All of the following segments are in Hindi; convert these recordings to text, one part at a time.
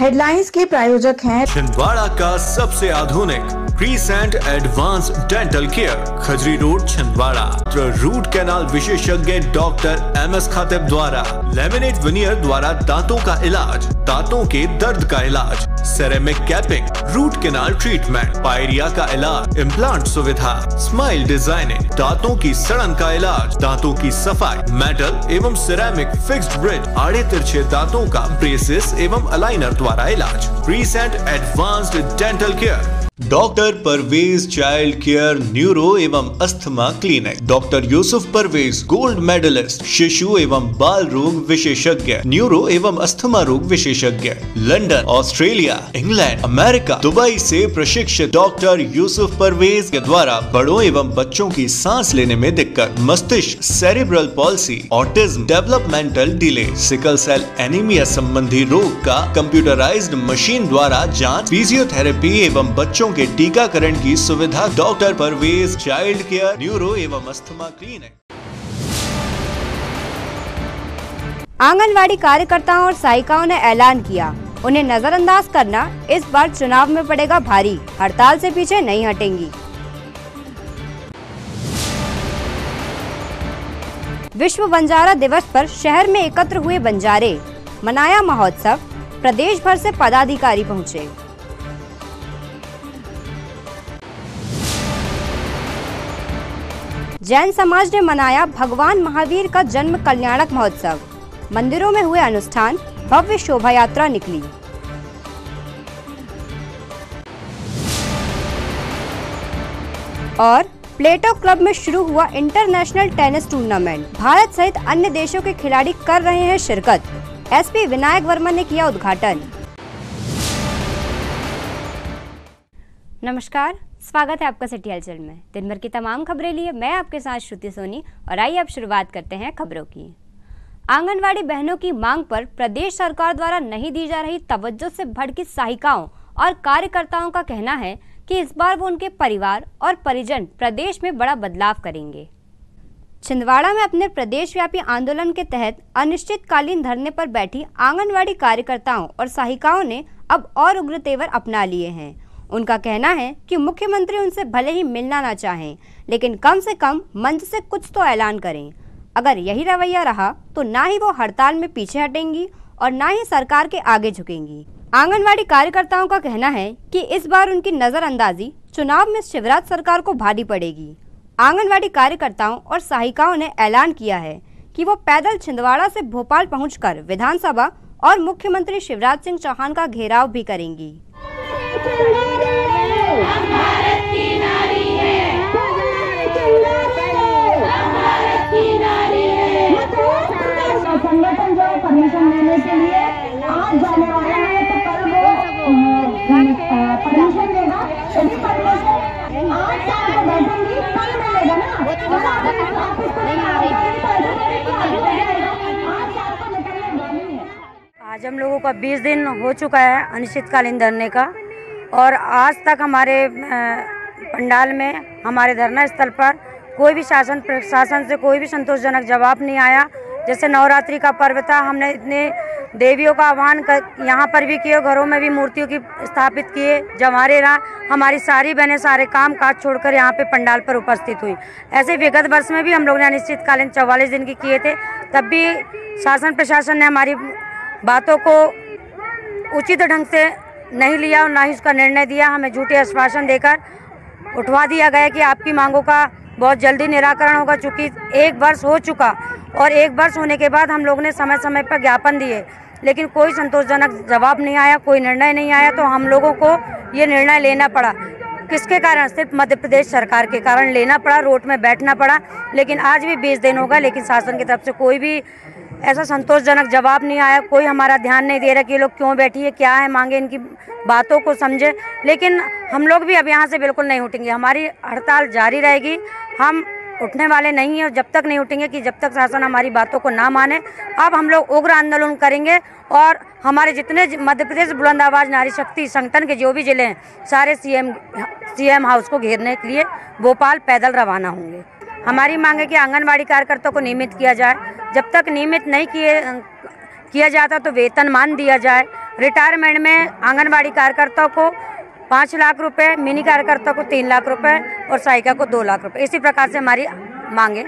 हेडलाइंस के प्रायोजक हैं छिंदवाड़ा का सबसे आधुनिक crescent advance dental care, Khajri road Chhindwara. Root canal विशेषज्ञ डॉक्टर MS खातिब द्वारा लेमिनेट विनियर द्वारा दांतों का इलाज, दांतों के दर्द का इलाज, ceramic capping, root canal treatment, pyorrhoea का इलाज, इम्प्लांट सुविधा, स्माइल डिजाइनिंग, दांतों की सड़न का इलाज, दांतों की सफाई, मेटल एवं सिरेमिक फिक्स्ड ब्रिज, आड़े तिरछे दांतों का ब्रेसेस एवं अलाइनर द्वारा इलाज। Crescent advanced dental care, doctor Parvez child care neuro एवं asthma clinic, doctor Yusuf Parvez gold medalist, शिशु एवं बाल रोग विशेषज्ञ, न्यूरो एवं अस्थमा रोग विशेषज्ञ, London, Australia, England, America, Dubai से प्रशिक्षित डॉक्टर यूसुफ परवेज के द्वारा बड़ों एवं बच्चों की सांस लेने में दिक्कत, मस्तिष्क, cerebral palsy, autism, developmental delay, sickle cell anaemia संबंधी रोग का कंप्यूटराइज्ड मशीन द्वारा जांच, फिजियोथेरेपी एवं बच्चों के टीकाकरण की सुविधा। Doctor Parvez child care neuro एवं अस्थमा क्लिनिक। आंगनवाड़ी कार्यकर्ताओं और सहायिकाओं ने ऐलान किया, उन्हें नजरअंदाज करना इस बार चुनाव में पड़ेगा भारी, हड़ताल से पीछे नहीं हटेंगी। विश्व बंजारा दिवस पर शहर में एकत्र हुए बंजारे, मनाया महोत्सव, प्रदेश भर से पदाधिकारी पहुंचे। जैन समाज ने मनाया भगवान महावीर का जन्म कल्याणक महोत्सव, मंदिरों में हुए अनुष्ठान, भव्य शोभा यात्रा निकली। और प्लेटो क्लब में शुरू हुआ इंटरनेशनल टेनिस टूर्नामेंट, भारत सहित अन्य देशों के खिलाड़ी कर रहे हैं शिरकत। SP विनायक वर्मा ने किया उद्घाटन। नमस्कार, स्वागत है आपका सिटी हलचल में। दिन भर की तमाम खबरें लिए मैं आपके साथ श्रुति सोनी, और आइए अब शुरुआत करते हैं खबरों की। आंगनवाड़ी बहनों की मांग पर प्रदेश सरकार द्वारा नहीं दी जा रही तवज्जो से भड़की सहायिकाओं और कार्यकर्ताओं का कहना है कि इस बार वो उनके परिवार और परिजन प्रदेश में बड़ा बदलाव करेंगे। छिंदवाड़ा में अपने प्रदेश व्यापी आंदोलन के तहत अनिश्चितकालीन धरने पर बैठी आंगनवाड़ी कार्यकर्ताओं और सहायिकाओं ने अब और उग्र तेवर अपना लिए हैं। उनका कहना है कि मुख्यमंत्री उनसे भले ही मिलना ना चाहें, लेकिन कम से कम मंच से कुछ तो ऐलान करें। अगर यही रवैया रहा तो ना ही वो हड़ताल में पीछे हटेंगी और ना ही सरकार के आगे झुकेंगी। आंगनवाड़ी कार्यकर्ताओं का कहना है कि इस बार उनकी नजरअंदाजी चुनाव में शिवराज सरकार को भारी पड़ेगी। आंगनवाड़ी कार्यकर्ताओं और सहायिकाओं ने ऐलान किया है कि वो पैदल छिंदवाड़ा से भोपाल पहुंचकर विधानसभा और मुख्यमंत्री शिवराज सिंह चौहान का घेराव भी करेंगी। हम भारत की नारी है, हम भारत की नारी है। संगठन जो परमिशन लेने के लिए आज जाने वाला है, तो कल वो परमिशन देगा। यदि परमिशन आज शाम को बैठेंगी, कल मिलेगा ना। आज हम लोगों का 20 दिन हो चुका है अनिश्चितकालीन धरने का, और आज तक हमारे पंडाल में, हमारे धरना स्थल पर कोई भी शासन प्रशासन से कोई भी संतोषजनक जवाब नहीं आया। जैसे नवरात्रि का पर्व था, हमने इतने देवियों का आह्वान यहाँ पर भी किए, घरों में भी मूर्तियों की स्थापित किए। जब हमारी सारी बहनें सारे काम काज छोड़कर यहाँ पे पंडाल पर उपस्थित हुई। ऐसे विगत वर्ष में भी हम लोग ने अनिश्चितकालीन 44 दिन की किए थे, तब भी शासन प्रशासन ने हमारी बातों को उचित ढंग से नहीं लिया और ना ही उसका निर्णय दिया। हमें झूठे आश्वासन देकर उठवा दिया गया कि आपकी मांगों का बहुत जल्दी निराकरण होगा। चूँकि 1 वर्ष हो चुका, और 1 वर्ष होने के बाद हम लोग ने समय समय पर ज्ञापन दिए, लेकिन कोई संतोषजनक जवाब नहीं आया, कोई निर्णय नहीं आया। तो हम लोगों को ये निर्णय लेना पड़ा। किसके कारण? सिर्फ मध्य प्रदेश सरकार के कारण लेना पड़ा, रोड में बैठना पड़ा। लेकिन आज भी 20 दिन होगा, लेकिन शासन की तरफ से कोई भी ऐसा संतोषजनक जवाब नहीं आया। कोई हमारा ध्यान नहीं दे रहा कि ये लोग क्यों बैठी है, क्या है मांगे, इनकी बातों को समझे। लेकिन हम लोग भी अब यहाँ से बिल्कुल नहीं उठेंगे, हमारी हड़ताल जारी रहेगी। हम उठने वाले नहीं हैं, जब तक नहीं उठेंगे कि जब तक शासन हमारी बातों को ना माने। अब हम लोग उग्र आंदोलन करेंगे, और हमारे जितने मध्य प्रदेश बुलंद आवाज नारी शक्ति संगठन के जो भी जिले हैं, सारे सीएम हाउस को घेरने के लिए भोपाल पैदल रवाना होंगे। हमारी मांग है कि आंगनबाड़ी कार्यकर्ताओं को नियमित किया जाए। जब तक नियमित नहीं किया जाता तो वेतनमान दिया जाए। रिटायरमेंट में आंगनबाड़ी कार्यकर्ताओं को 5 लाख रुपए, मिनी कार्यकर्ता को 3 लाख रुपए और सहायिका को 2 लाख रुपए। इसी प्रकार से हमारी मांगे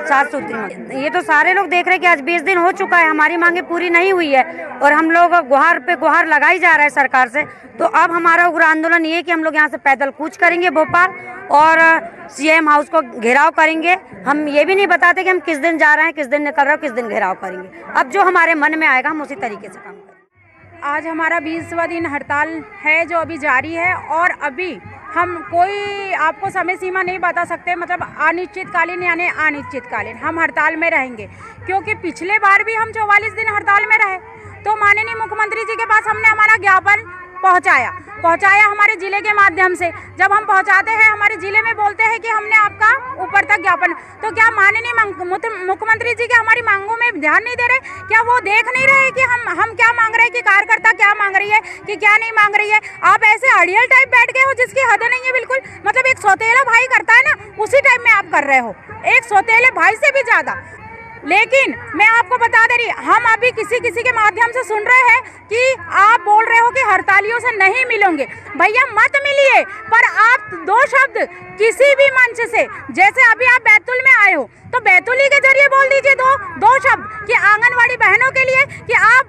7 सूत्री मांग। ये तो सारे लोग देख रहे हैं कि आज 20 दिन हो चुका है, हमारी मांगे पूरी नहीं हुई है और हम लोग गुहार पे गुहार लगाई जा रहा है सरकार से। तो अब हमारा उग्र आंदोलन ये है कि हम लोग यहाँ से पैदल कूच करेंगे भोपाल और CM हाउस को घेराव करेंगे। हम ये भी नहीं बताते कि हम किस दिन जा रहे हैं, किस दिन निकल रहे हैं, किस दिन घेराव करेंगे। अब जो हमारे मन में आएगा हम उसी तरीके से काम करेंगे। आज हमारा 20वां दिन हड़ताल है जो अभी जारी है और अभी हम कोई आपको समय सीमा नहीं बता सकते, मतलब अनिश्चितकालीन यानी अनिश्चितकालीन हम हड़ताल में रहेंगे, क्योंकि पिछले बार भी हम 44 दिन हड़ताल में रहे। तो माननीय मुख्यमंत्री जी के पास हमने हमारा ज्ञापन पहुंचाया हमारे जिले के माध्यम से। जब हम पहुंचाते हैं हमारे जिले में बोलते हैं कि हमने आपका ऊपर तक ज्ञापन, तो क्या माननीय मुख्यमंत्री जी के हमारी मांगों में ध्यान नहीं दे रहे? क्या वो देख नहीं रहे कि हम क्या मांग रहे हैं, कि कार्यकर्ता क्या मांग रही है, कि क्या नहीं मांग रही है? आप ऐसे अड़ियल टाइप बैठ गए हो जिसकी हद नहीं है बिल्कुल। मतलब एक सौतेला भाई करता है ना, उसी टाइप में आप कर रहे हो, एक सौतेले भाई से भी ज्यादा। लेकिन मैं आपको बता दे रही, हम अभी किसी के माध्यम से सुन रहे हैं कि आप बोल रहे हो कि हड़तालियों से नहीं मिलोगे। भैया मत मिलिए, पर आप 2 शब्द किसी भी मंच से, जैसे अभी आप बैतूल में आए हो तो बैतूली के जरिए बोल दीजिए दो शब्द कि आंगनवाड़ी बहनों के लिए कि आप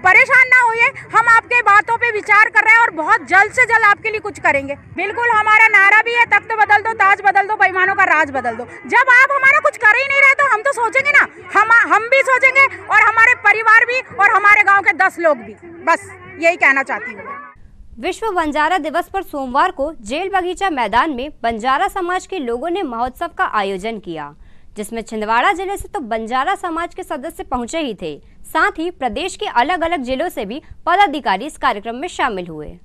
परेशान ना होइए, हम आपके बातों पे विचार कर रहे हैं और बहुत जल्द से जल्द आपके लिए कुछ करेंगे। बिल्कुल हमारा नारा भी है, तख्त बदल दो, ताज बदल दो, बेईमानों का राज बदल दो। जब आप हमारा कुछ कर ही नहीं रहे तो हम तो सोचेंगे ना, हम भी सोचेंगे और हमारे परिवार भी और हमारे गाँव के 10 लोग भी। बस यही कहना चाहती हूँ। विश्व बंजारा दिवस पर सोमवार को जेल बगीचा मैदान में बंजारा समाज के लोगों ने महोत्सव का आयोजन किया, जिसमें छिंदवाड़ा जिले से तो बंजारा समाज के सदस्य पहुंचे ही थे, साथ ही प्रदेश के अलग अलग जिलों से भी पदाधिकारी इस कार्यक्रम में शामिल हुए।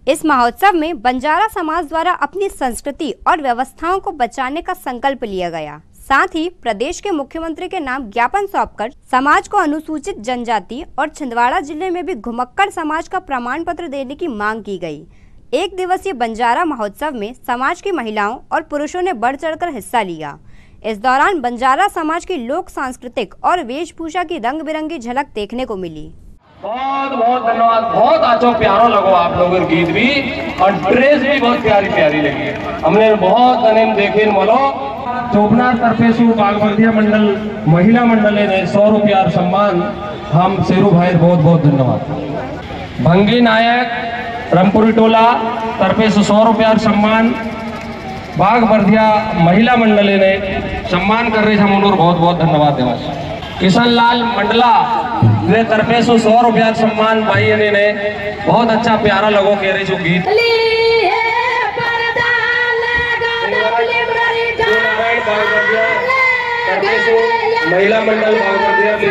इस महोत्सव में बंजारा समाज द्वारा अपनी संस्कृति और व्यवस्थाओं को बचाने का संकल्प लिया गया। साथ ही प्रदेश के मुख्यमंत्री के नाम ज्ञापन सौंपकर समाज को अनुसूचित जनजाति और छिंदवाड़ा जिले में भी घुमक्कड़ समाज का प्रमाण पत्र देने की मांग की गई। 1 दिवसीय बंजारा महोत्सव में समाज की महिलाओं और पुरुषों ने बढ़ चढ़कर हिस्सा लिया। इस दौरान बंजारा समाज की लोक सांस्कृतिक और वेशभूषा की रंग बिरंगी झलक देखने को मिली। बहुत बहुत धन्यवाद, बहुत अच्छो प्यारो लगो आप लोगों के गीत भी और ड्रेस भी बहुत प्यारी लगी। हमने बहुत अनेम देखे मोलो चोपना तरफेसु बागबर्दिया मंडल महिला मंडल ने 100 रुपया सम्मान हम शेरू भाई बहुत बहुत धन्यवाद। भंगी नायक रामपुरी टोला तरफेसु 100 रुपया सम्मान बागबर्दिया महिला मंडल ने सम्मान कर रही हम उन्होंने बहुत बहुत धन्यवाद देवा। किशन लाल मंडला वे तरफेसु 100 रुपया सम्मान भाई ने बहुत अच्छा प्यारा लगो कह रही जो गीत महिला मंडल बागबर्दिया में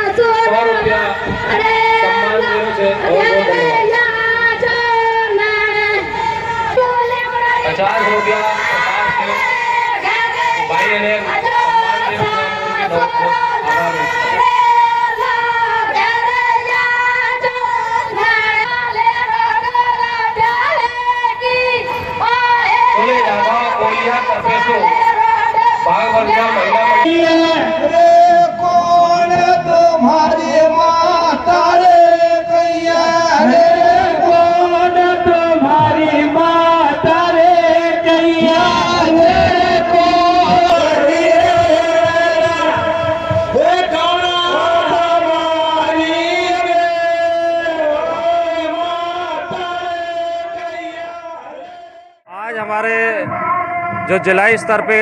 100 रुपया सम्मान देने से बहुत धन्यवाद। 50 रुपया भाई ने बागबर्दिया महिला कौन तुम्हारी माता रे कैया रे, कौन तुम्हारी माता रे कैया रे, कौन तुम्हारी आज हमारे जो जिला स्तर पे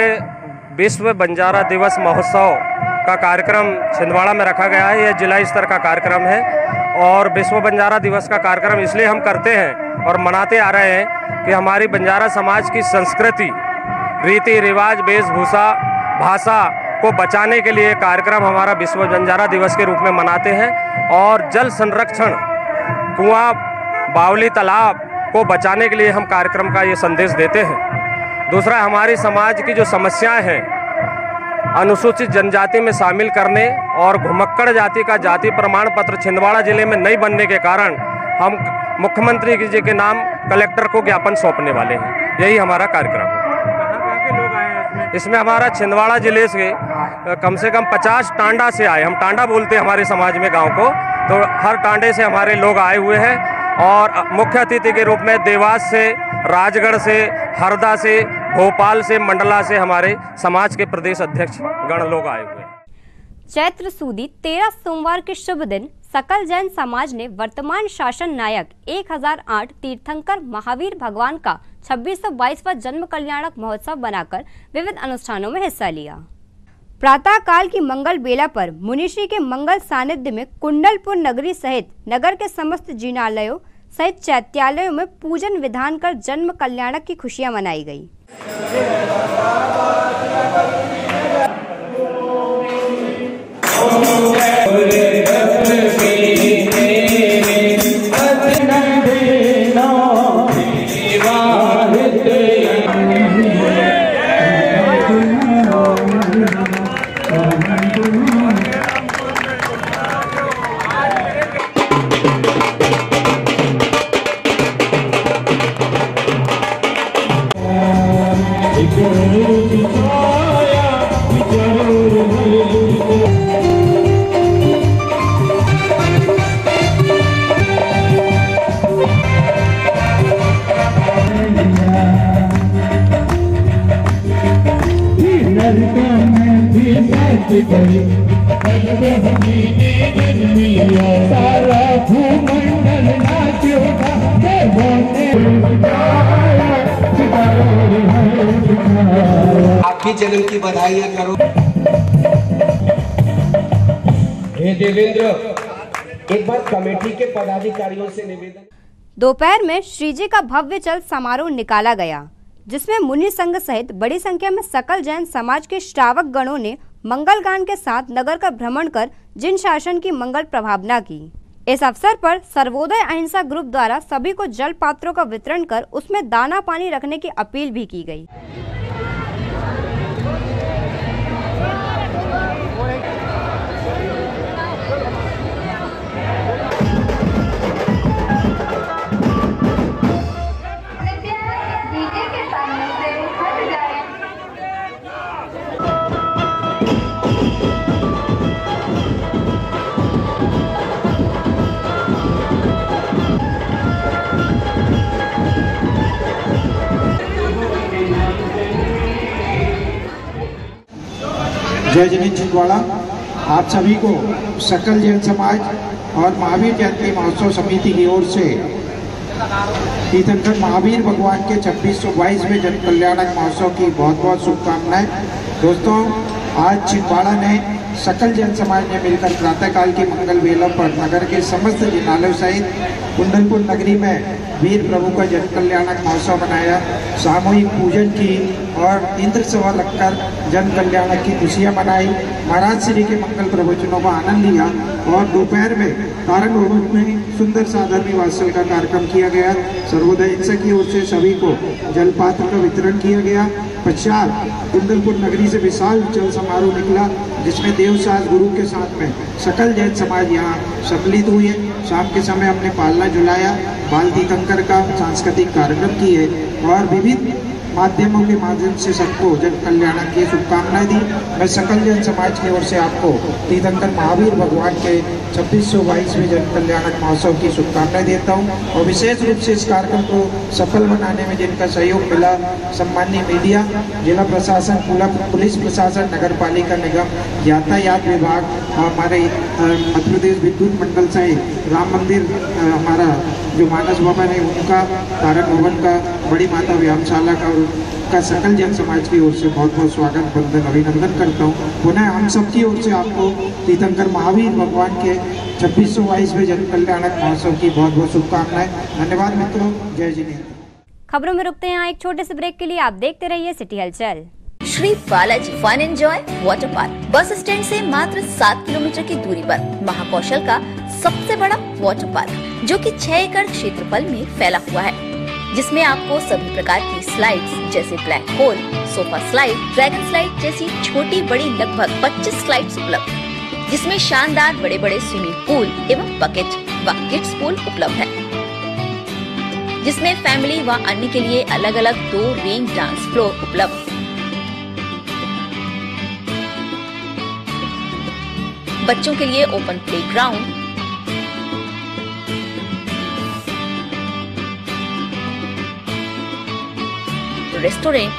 विश्व बंजारा दिवस महोत्सव का कार्यक्रम छिंदवाड़ा में रखा गया है। यह जिला स्तर का कार्यक्रम है और विश्व बंजारा दिवस का कार्यक्रम इसलिए हम करते हैं और मनाते आ रहे हैं कि हमारी बंजारा समाज की संस्कृति, रीति रिवाज, वेशभूषा, भाषा को बचाने के लिए कार्यक्रम हमारा विश्व बंजारा दिवस के रूप में मनाते हैं और जल संरक्षण, कुआं, बावली, तालाब को बचाने के लिए हम कार्यक्रम का ये संदेश देते हैं। दूसरा, हमारी समाज की जो समस्याएं हैं, अनुसूचित जनजाति में शामिल करने और घुमक्कड़ जाति का जाति प्रमाण पत्र छिंदवाड़ा जिले में नहीं बनने के कारण हम मुख्यमंत्री जी के नाम कलेक्टर को ज्ञापन सौंपने वाले हैं। यही हमारा कार्यक्रम है। इसमें हमारा छिंदवाड़ा जिले से कम 50 टांडा से आए, हम टांडा बोलते हैं हमारे समाज में गाँव को, तो हर टांडे से हमारे लोग आए हुए हैं और मुख्य अतिथि के रूप में देवास से, राजगढ़ से, हरदा से, भोपाल से, मंडला से हमारे समाज के प्रदेश अध्यक्ष गण लोग आए हुए हैं। चैत्र सुदी 13 सोमवार के शुभ दिन सकल जैन समाज ने वर्तमान शासन नायक 1008 तीर्थंकर महावीर भगवान का 2622वां जन्म कल्याणक महोत्सव बनाकर विविध अनुष्ठानों में हिस्सा लिया। प्रातः काल की मंगल बेला पर मुनिश्री के मंगल सानिध्य में कुंडलपुर नगरी सहित नगर के समस्त जिनालयों सहित चैत्यालयों में पूजन विधान कर जन्म कल्याणक की खुशियां मनाई गई। आपकी जन्म की बधाइयां करो। हे देवेंद्र, एक बार कमेटी के पदाधिकारियों से निवेदन। दोपहर में श्रीजी का भव्य चल समारोह निकाला गया, जिसमें मुनि संघ सहित बड़ी संख्या में सकल जैन समाज के श्रावक गणों ने मंगल गान के साथ नगर का भ्रमण कर जिन शासन की मंगल प्रभावना की। इस अवसर पर सर्वोदय अहिंसा ग्रुप द्वारा सभी को जल पात्रों का वितरण कर उसमें दाना पानी रखने की अपील भी की गई। जय जिनेन्द्र छिंदवाड़ा आप सभी को सकल जैन समाज और महावीर जयंती महोत्सव समिति की ओर से तीर्थंकर महावीर भगवान के 2622वें जन कल्याणक महोत्सव की बहुत बहुत शुभकामनाएं। दोस्तों, आज छिंदवाड़ा ने सकल जैन समाज ने मिलकर प्रातःकाल की मंगल बेला पर नगर के समस्त जिनालयों सहित कुंडलपुर नगरी में वीर प्रभु का जन कल्याणक महोत्सव मनाया, सामूहिक पूजन की और इंद्र सभा लगकर जन कल्याणक की खुशियां मनाई, महाराज श्री के मंगल प्रवचनों का आनंद लिया और दोपहर में तारक भवन में सुंदर सा धर्मी वात्सल का कार्यक्रम किया गया। सर्वोदय अहिंसा की ओर से सभी को जलपात्र का वितरण किया गया। पश्चात कुंडलपुर नगरी से विशाल जल समारोह निकला, जिसमें देवसाज गुरु के साथ में सकल जैन समाज यहाँ सम्मिलित हुए। शाम के समय हमने पालना झुलाया, बाल तीर्थंकर का सांस्कृतिक कार्यक्रम किए और विविध माध्यमों के माध्यम से सबको जन कल्याण की शुभकामनाएं दी। मैं सकल जन समाज की ओर से आपको तीर्थंकर महावीर भगवान के 2622वें जन कल्याणक महोत्सव की शुभकामनाएं देता हूं और विशेष रूप से इस कार्यक्रम को सफल बनाने में जिनका सहयोग मिला, सम्माननीय मीडिया, जिला प्रशासन, पुलिस प्रशासन, नगर पालिका निगम, यातायात विभाग, हमारे मध्य प्रदेश विद्युत मंडल सहित राम मंदिर, हमारा जो मानस भवन है उनका, तारक भवन का, बड़ी माता व्यायामशाला का सकल जन समाज की ओर से बहुत बहुत स्वागत, वंदन, अभिनंदन करता हूँ। पुनः हम सबकी ओर से आपको तीर्थंकर महावीर भगवान के 2622वें जन कल्याणक महोत्सव की बहुत बहुत शुभकामनाएं। धन्यवाद मित्रों, जय जिनेन्द्र। खबरों में रुकते हैं यहाँ एक छोटे से ब्रेक के लिए। आप देखते रहिए city Halchal. Shri Balaji fun enjoy water park bus stand से मात्र 7 किलोमीटर की दूरी पर महाकौशल का सबसे बड़ा वाटर पार्क, जो कि 6 एकड़ क्षेत्रफल में फैला हुआ है, जिसमें आपको सभी प्रकार की स्लाइड्स जैसे black hole, sofa slide, dragon slide जैसी छोटी बड़ी लगभग 25 स्लाइड्स उपलब्ध, जिसमें शानदार बड़े बड़े स्विमिंग पूल एवं बकेट व किड्स पूल उपलब्ध है, जिसमें फैमिली व अन्य के लिए अलग अलग 2 रेन डांस फ्लोर उपलब्ध। बच्चों के लिए ओपन प्लेग्राउंड, रेस्टोरेंट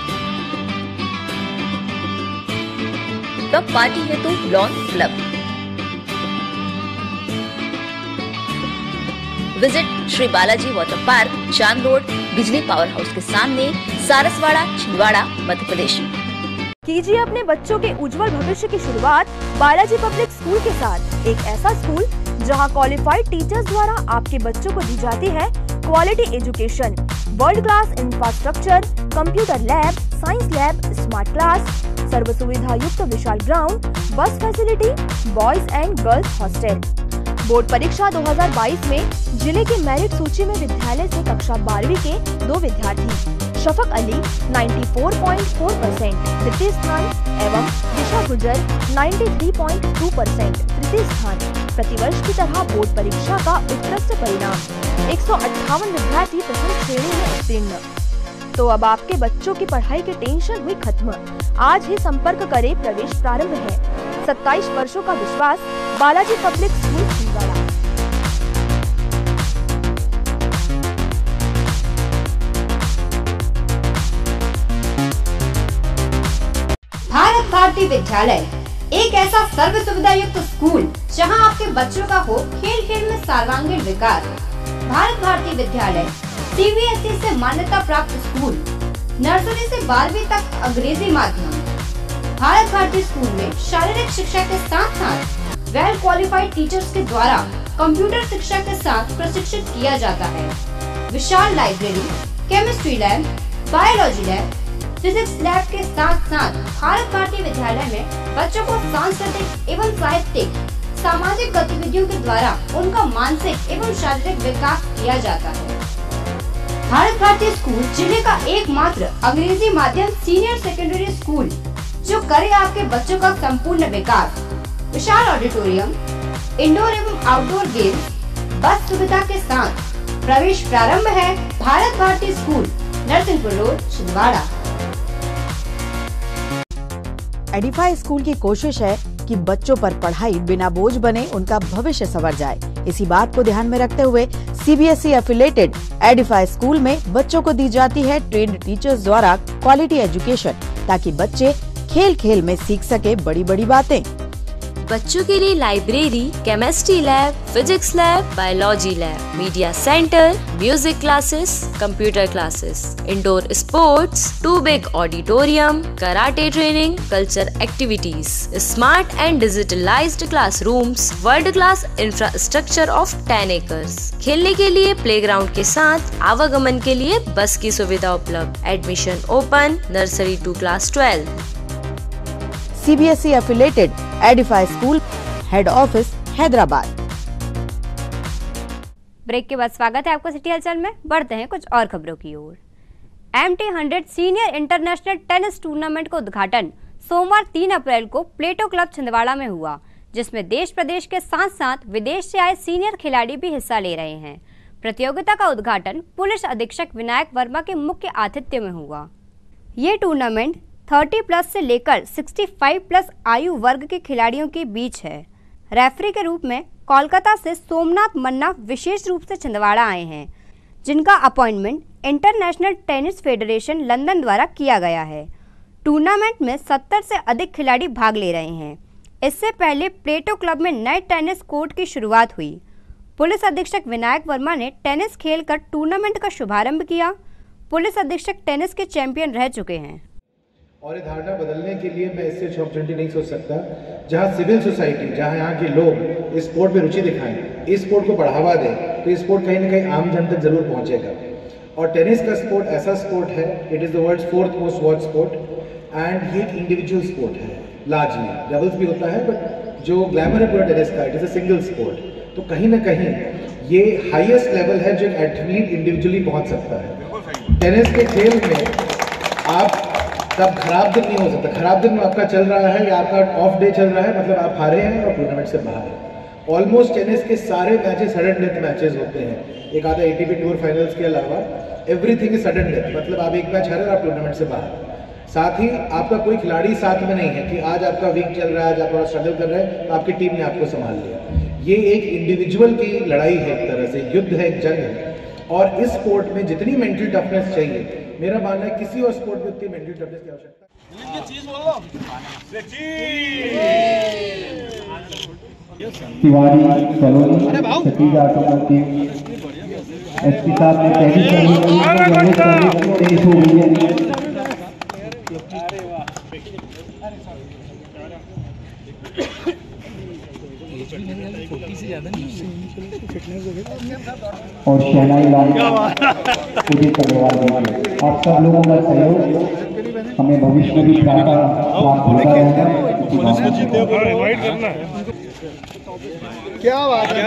व पार्टी हेतु lawn club. Visit Shri Balaji water park, चांद रोड, बिजली पावर हाउस के सामने, सारसवाड़ा, छिंदवाड़ा, मध्य प्रदेश। कीजिए अपने बच्चों के उज्जवल भविष्य की शुरुआत बालाजी पब्लिक स्कूल के साथ। एक ऐसा स्कूल जहां क्वालिफाइड टीचर्स द्वारा आपके बच्चों को दी जाती है quality education, world class infrastructure, computer lab, science lab, smart class, सर्व सुविधा युक्त विशाल ground, bus facility, boys and girls hostel. Board परीक्षा 2022 में जिले की मेरिट सूची में विद्यालय से कक्षा 12वीं के 2 विद्यार्थी शफक अली 94.4% तृतीय स्थान एवं दिशा गुजर 93.2% तृतीय स्थान। प्रतिवर्ष की तरह बोर्ड परीक्षा का उत्कृष्ट परिणाम 158 विद्यार्थी प्रथम श्रेणी में उत्तीर्ण। तो अब आपके बच्चों की पढ़ाई की टेंशन हुई खत्म। आज ही संपर्क करें, प्रवेश प्रारंभ है। 27 वर्षों का विश्वास, बालाजी पब्लिक स्कूल छिंदवाड़ा। भारत भारती विद्यालय एक ऐसा सर्व सुविधा युक्त स्कूल जहां आपके बच्चों का हो खेल खेल में सर्वांगीण विकास। भारत भारती विद्यालय CBSE से मान्यता प्राप्त स्कूल, नर्सरी से 12वीं तक अंग्रेजी माध्यम। भारत भारती स्कूल में शारीरिक शिक्षा के साथ साथ वेल क्वालिफाइड टीचर्स के द्वारा कंप्यूटर शिक्षा के साथ प्रशिक्षित किया जाता है। विशाल library, chemistry lab, biology lab, physics lab के साथ साथ भारत भारती विद्यालय में बच्चों को सांस्कृतिक एवं साहित्यिक सामाजिक गतिविधियों के द्वारा उनका मानसिक एवं शारीरिक विकास किया जाता है। भारत भारती स्कूल जिले का एकमात्र अंग्रेजी माध्यम सीनियर सेकेंडरी स्कूल जो करे आपके बच्चों का संपूर्ण विकास। विशाल ऑडिटोरियम, इंडोर एवं आउटडोर गेम्स, बस सुविधा के साथ। प्रवेश प्रारंभ है। Bharat Bharti school, Narsinghpur road, Chhindwara. Edify school की कोशिश है कि बच्चों पर पढ़ाई बिना बोझ बने उनका भविष्य संवर जाए। इसी बात को ध्यान में रखते हुए CBSE एफिलेटेड एडिफाई स्कूल में बच्चों को दी जाती है ट्रेन्ड टीचर्स द्वारा क्वालिटी एजुकेशन, ताकि बच्चे खेल खेल में सीख सके बड़ी बड़ी बातें। बच्चों के लिए library, chemistry lab, physics lab, biology lab, media centre, music classes, computer classes, indoor sports, 2 big auditorium, karate training, culture activities, smart and digitalised classrooms, world class infrastructure of 10 acres. खेलने के लिए प्लेग्राउंड के साथ आवागमन के लिए बस की सुविधा उपलब्ध। Admission open, nursery to class 12। CBSE affiliated Edify school, head office Hyderabad. Break के बाद स्वागत है आपका सिटी हलचल में। बढ़ते हैं कुछ और खबरों की ओर। MT 100 senior international tennis tournament का उद्घाटन सोमवार 3 अप्रैल को प्लेटो क्लब छिंदवाड़ा में हुआ, जिसमें देश प्रदेश के साथ साथ विदेश से आए सीनियर खिलाड़ी भी हिस्सा ले रहे हैं। प्रतियोगिता का उद्घाटन पुलिस अधीक्षक विनायक वर्मा के मुख्य आतिथ्य में हुआ। ये टूर्नामेंट 30+ से लेकर 65+ आयु वर्ग के खिलाड़ियों के बीच है। रेफरी के रूप में कोलकाता से सोमनाथ मन्ना विशेष रूप से छिंदवाड़ा आए हैं, जिनका appointment international tennis federation London द्वारा किया गया है। टूर्नामेंट में 70 से अधिक खिलाड़ी भाग ले रहे हैं। इससे पहले प्लेटो क्लब में नए टेनिस कोर्ट की शुरुआत हुई। पुलिस अधीक्षक विनायक वर्मा ने टेनिस खेलकर टूर्नामेंट का शुभारंभ किया। पुलिस अधीक्षक टेनिस के चैंपियन रह चुके हैं। और ये धारणा बदलने के लिए मैं इससे अच्छा अपॉर्चुनिटी नहीं सोच सकता, जहाँ सिविल सोसाइटी, जहाँ यहाँ के लोग इस स्पोर्ट में रुचि दिखाएं, इस स्पोर्ट को बढ़ावा दें, तो ये स्पोर्ट कहीं ना कहीं आम जन तक जरूर पहुँचेगा। और टेनिस का स्पोर्ट ऐसा स्पोर्ट है, it is the world's 4th most watch sport and ये एक इंडिविजुअल स्पोर्ट है। लार्जली डबल्स भी होता है, बट जो ग्लैमर है पूरा टेनिस का, it is a single sport. तो कहीं ना कहीं ये हाईएस्ट लेवल है जो एथलीट इंडिविजुअली पहुँच सकता है। टेनिस के खेल में आप तब खराब दिन नहीं हो सकता। खराब दिन में आपका चल रहा है या आपका ऑफ डे चल रहा है, मतलब आप हारे हैं और टूर्नामेंट से बाहर हैं। ऑलमोस्ट टेनिस के सारे मैचेस सडन डेथ मैचेस होते हैं। एक आधा ATP टूर फाइनल्स के अलावा एवरीथिंग इज सडन डेथ, मतलब आप एक मैच हारे और आप टूर्नामेंट से बाहर। साथ ही आपका कोई खिलाड़ी साथ में नहीं है कि आज आपका वीक चल रहा है, आज आप थोड़ा स्ट्रगल कर रहे हैं, तो आपकी टीम ने आपको संभाल लिया। ये एक इंडिविजुअल की लड़ाई है, एक तरह से युद्ध है, एक जंग है। और इस स्पोर्ट में जितनी मेंटल टफनेस चाहिए मेरा मानना है किसी और स्पोर्ट में उतनी मेंटल टफनेस की आवश्यकता तिवारी कॉलोनी छत्तीसगढ़ आसपास के एसपी साहब ने पहली सर्विस हो गई है। और शहनाई लाल उदित अग्रवाल जी, आप सब लोगों का सहयोग हमें भविष्य में भी प्राप्त होता रहेगा। क्या बात है।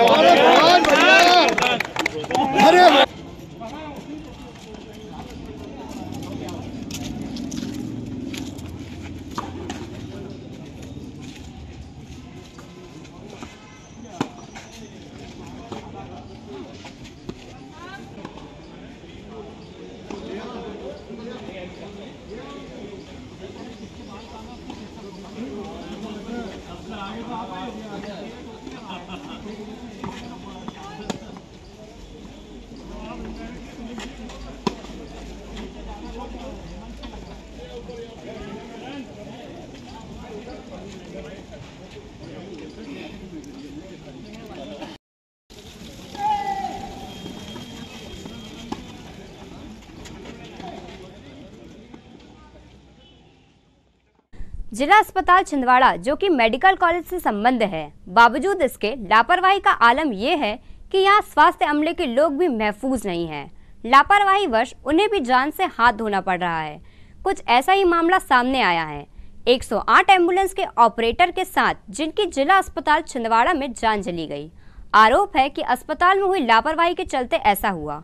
जिला अस्पताल छिंदवाड़ा जो कि मेडिकल कॉलेज से संबंध है, बावजूद इसके लापरवाही का आलम यह है कि यहाँ स्वास्थ्य अमले के लोग भी महफूज नहीं हैं। लापरवाही वश उन्हें भी जान से हाथ धोना पड़ रहा है। कुछ ऐसा ही मामला सामने आया है 108 एम्बुलेंस के ऑपरेटर के साथ, जिनकी जिला अस्पताल छिंदवाड़ा में जान चली गई। आरोप है कि अस्पताल में हुई लापरवाही के चलते ऐसा हुआ।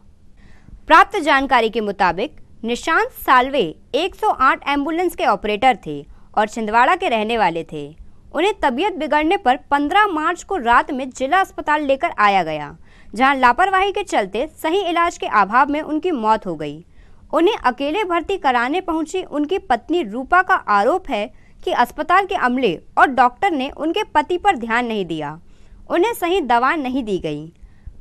प्राप्त जानकारी के मुताबिक निशांत साल्वे 108 एम्बुलेंस के ऑपरेटर थे और छिंदवाड़ा के रहने वाले थे। उन्हें तबीयत बिगड़ने पर 15 मार्च को रात में जिला अस्पताल लेकर आया गया, जहां लापरवाही के चलते सही इलाज के अभाव में उनकी मौत हो गई। उन्हें अकेले भर्ती कराने पहुंची उनकी पत्नी रूपा का आरोप है कि अस्पताल के अमले और डॉक्टर ने उनके पति पर ध्यान नहीं दिया। उन्हें सही दवा नहीं दी गई,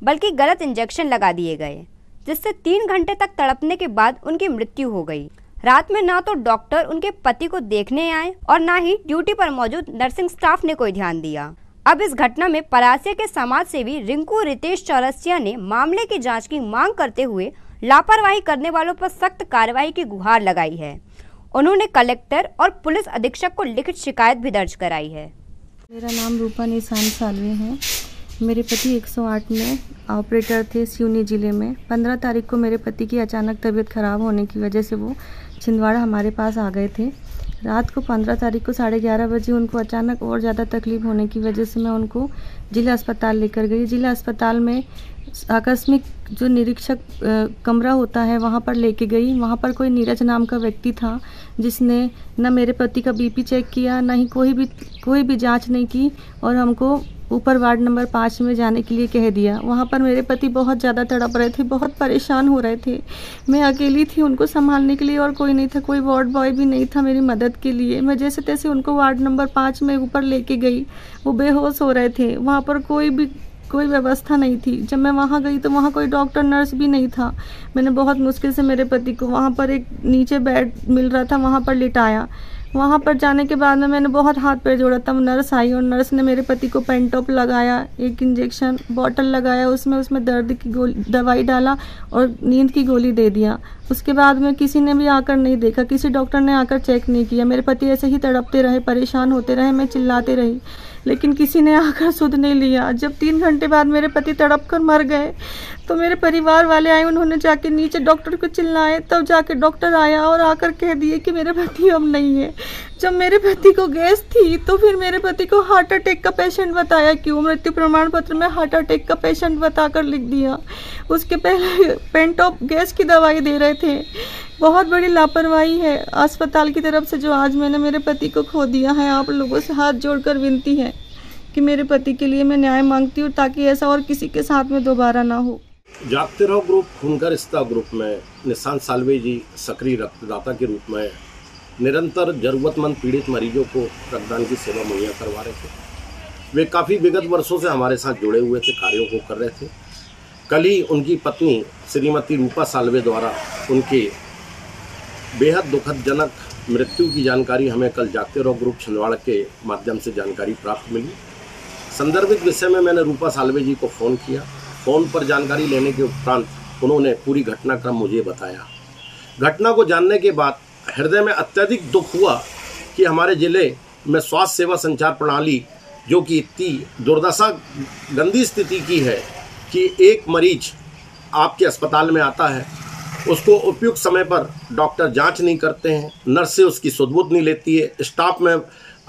बल्कि गलत इंजेक्शन लगा दिए गए, जिससे 3 घंटे तक तड़पने के बाद उनकी मृत्यु हो गई। रात में ना तो डॉक्टर उनके पति को देखने आए और ना ही ड्यूटी पर मौजूद नर्सिंग स्टाफ ने कोई ध्यान दिया। अब इस घटना में परासिया के समाज सेवी रिंकू रितेश चौरसिया ने मामले की जांच की मांग करते हुए लापरवाही करने वालों पर सख्त कार्रवाई की गुहार लगाई है। उन्होंने कलेक्टर और पुलिस अधीक्षक को लिखित शिकायत भी दर्ज कराई है। मेरा नाम रूपा निशांत साल्वे है। मेरे पति 108 में ऑपरेटर थे सिवनी जिले में। 15 तारीख को मेरे पति की अचानक तबीयत खराब होने की वजह से वो छिंदवाड़ा हमारे पास आ गए थे। रात को 15 तारीख को 11:30 बजे उनको अचानक और ज़्यादा तकलीफ होने की वजह से मैं उनको जिला अस्पताल लेकर गई। जिला अस्पताल में आकस्मिक जो निरीक्षक कमरा होता है वहाँ पर लेके गई। वहाँ पर कोई नीरज नाम का व्यक्ति था जिसने न मेरे पति का बीपी चेक किया, ना ही कोई भी जांच नहीं की और हमको ऊपर वार्ड नंबर 5 में जाने के लिए कह दिया। वहाँ पर मेरे पति बहुत ज़्यादा तड़प रहे थे, बहुत परेशान हो रहे थे। मैं अकेली थी उनको संभालने के लिए और कोई नहीं था, कोई वार्ड बॉय भी नहीं था मेरी मदद के लिए। मैं जैसे तैसे उनको वार्ड नंबर 5 में ऊपर लेके गई। वो बेहोश हो रहे थे, वहाँ पर कोई व्यवस्था नहीं थी। जब मैं वहाँ गई तो वहाँ कोई डॉक्टर नर्स भी नहीं था। मैंने बहुत मुश्किल से मेरे पति को वहाँ पर एक नीचे बेड मिल रहा था वहाँ पर लिटाया। वहाँ पर जाने के बाद में मैंने बहुत हाथ पैर जोड़ा, तब नर्स आई और नर्स ने मेरे पति को पेंटॉप लगाया, एक इंजेक्शन बॉटल लगाया, उसमें दर्द की दवाई डाला और नींद की गोली दे दिया। उसके बाद में किसी ने भी आकर नहीं देखा, किसी डॉक्टर ने आकर चेक नहीं किया। मेरे पति ऐसे ही तड़पते रहे, परेशान होते रहे, मैं चिल्लाते रही, लेकिन किसी ने आकर सुध नहीं लिया। जब 3 घंटे बाद मेरे पति तड़प कर मर गए तो मेरे परिवार वाले आए, उन्होंने जाके नीचे डॉक्टर को चिल्लाए, तब जाके डॉक्टर आया और आकर कह दिए कि मेरे पति अब नहीं है। जब मेरे पति को गैस थी तो फिर मेरे पति को हार्ट अटैक का पेशेंट बताया, क्यों मृत्यु प्रमाण पत्र में हार्ट अटैक का पेशेंट बताकर लिख दिया। उसके पहले पेंटॉप गैस की दवाई दे रहे थे। बहुत बड़ी लापरवाही है अस्पताल की तरफ से जो आज मैंने मेरे पति को खो दिया है। आप लोगों से हाथ जोड़कर विनती है कि मेरे पति के लिए मैं न्याय मांगती हूँ ताकि ऐसा और किसी के साथ में दोबारा ना हो। जागते रहो ग्रुप खून का रिश्ता ग्रुप में निशांत साल्वे जी सक्रिय रक्तदाता के रूप में निरंतर जरूरतमंद पीड़ित मरीजों को रक्तदान की सेवा मुहैया करवा रहे थे। वे काफ़ी विगत वर्षों से हमारे साथ जुड़े हुए थे, कार्यों को कर रहे थे। कल ही उनकी पत्नी श्रीमती रूपा साल्वे द्वारा उनके बेहद दुखदजनक मृत्यु की जानकारी हमें कल जागते रहो ग्रुप छिंदवाड़ा के माध्यम से जानकारी प्राप्त मिली। संदर्भित विषय में मैंने रूपा साल्वे जी को फ़ोन किया। फ़ोन पर जानकारी लेने के उपरांत उन्होंने पूरी घटनाक्रम मुझे बताया। घटना को जानने के बाद हृदय में अत्यधिक दुख हुआ कि हमारे ज़िले में स्वास्थ्य सेवा संचार प्रणाली जो कि इतनी दुर्दशा गंदी स्थिति की है कि एक मरीज आपके अस्पताल में आता है, उसको उपयुक्त समय पर डॉक्टर जांच नहीं करते हैं, नर्स से उसकी सुध-बुध नहीं लेती है, स्टाफ में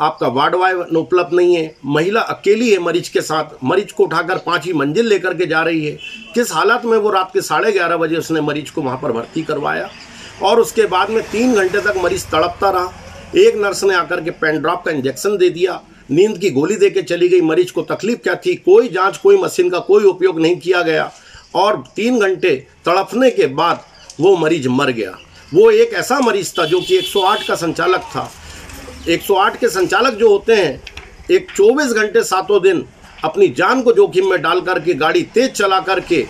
आपका वार्ड वाई उपलब्ध नहीं है, महिला अकेली है मरीज के साथ, मरीज को उठाकर 5वीं मंजिल लेकर के जा रही है। किस हालत में वो रात के 11:30 बजे उसने मरीज को वहाँ पर भर्ती करवाया और उसके बाद में 3 घंटे तक मरीज तड़पता रहा। एक नर्स ने आकर के पेन ड्रॉप का इंजेक्शन दे दिया, नींद की गोली दे के चली गई। मरीज को तकलीफ क्या थी, कोई जांच, कोई मशीन का कोई उपयोग नहीं किया गया और 3 घंटे तड़पने के बाद वो मरीज मर गया। वो एक ऐसा मरीज था जो कि 108 का संचालक था। 108 के संचालक जो होते हैं, एक 24 घंटे 7 दिन अपनी जान को जोखिम में डाल करके गाड़ी तेज चला करके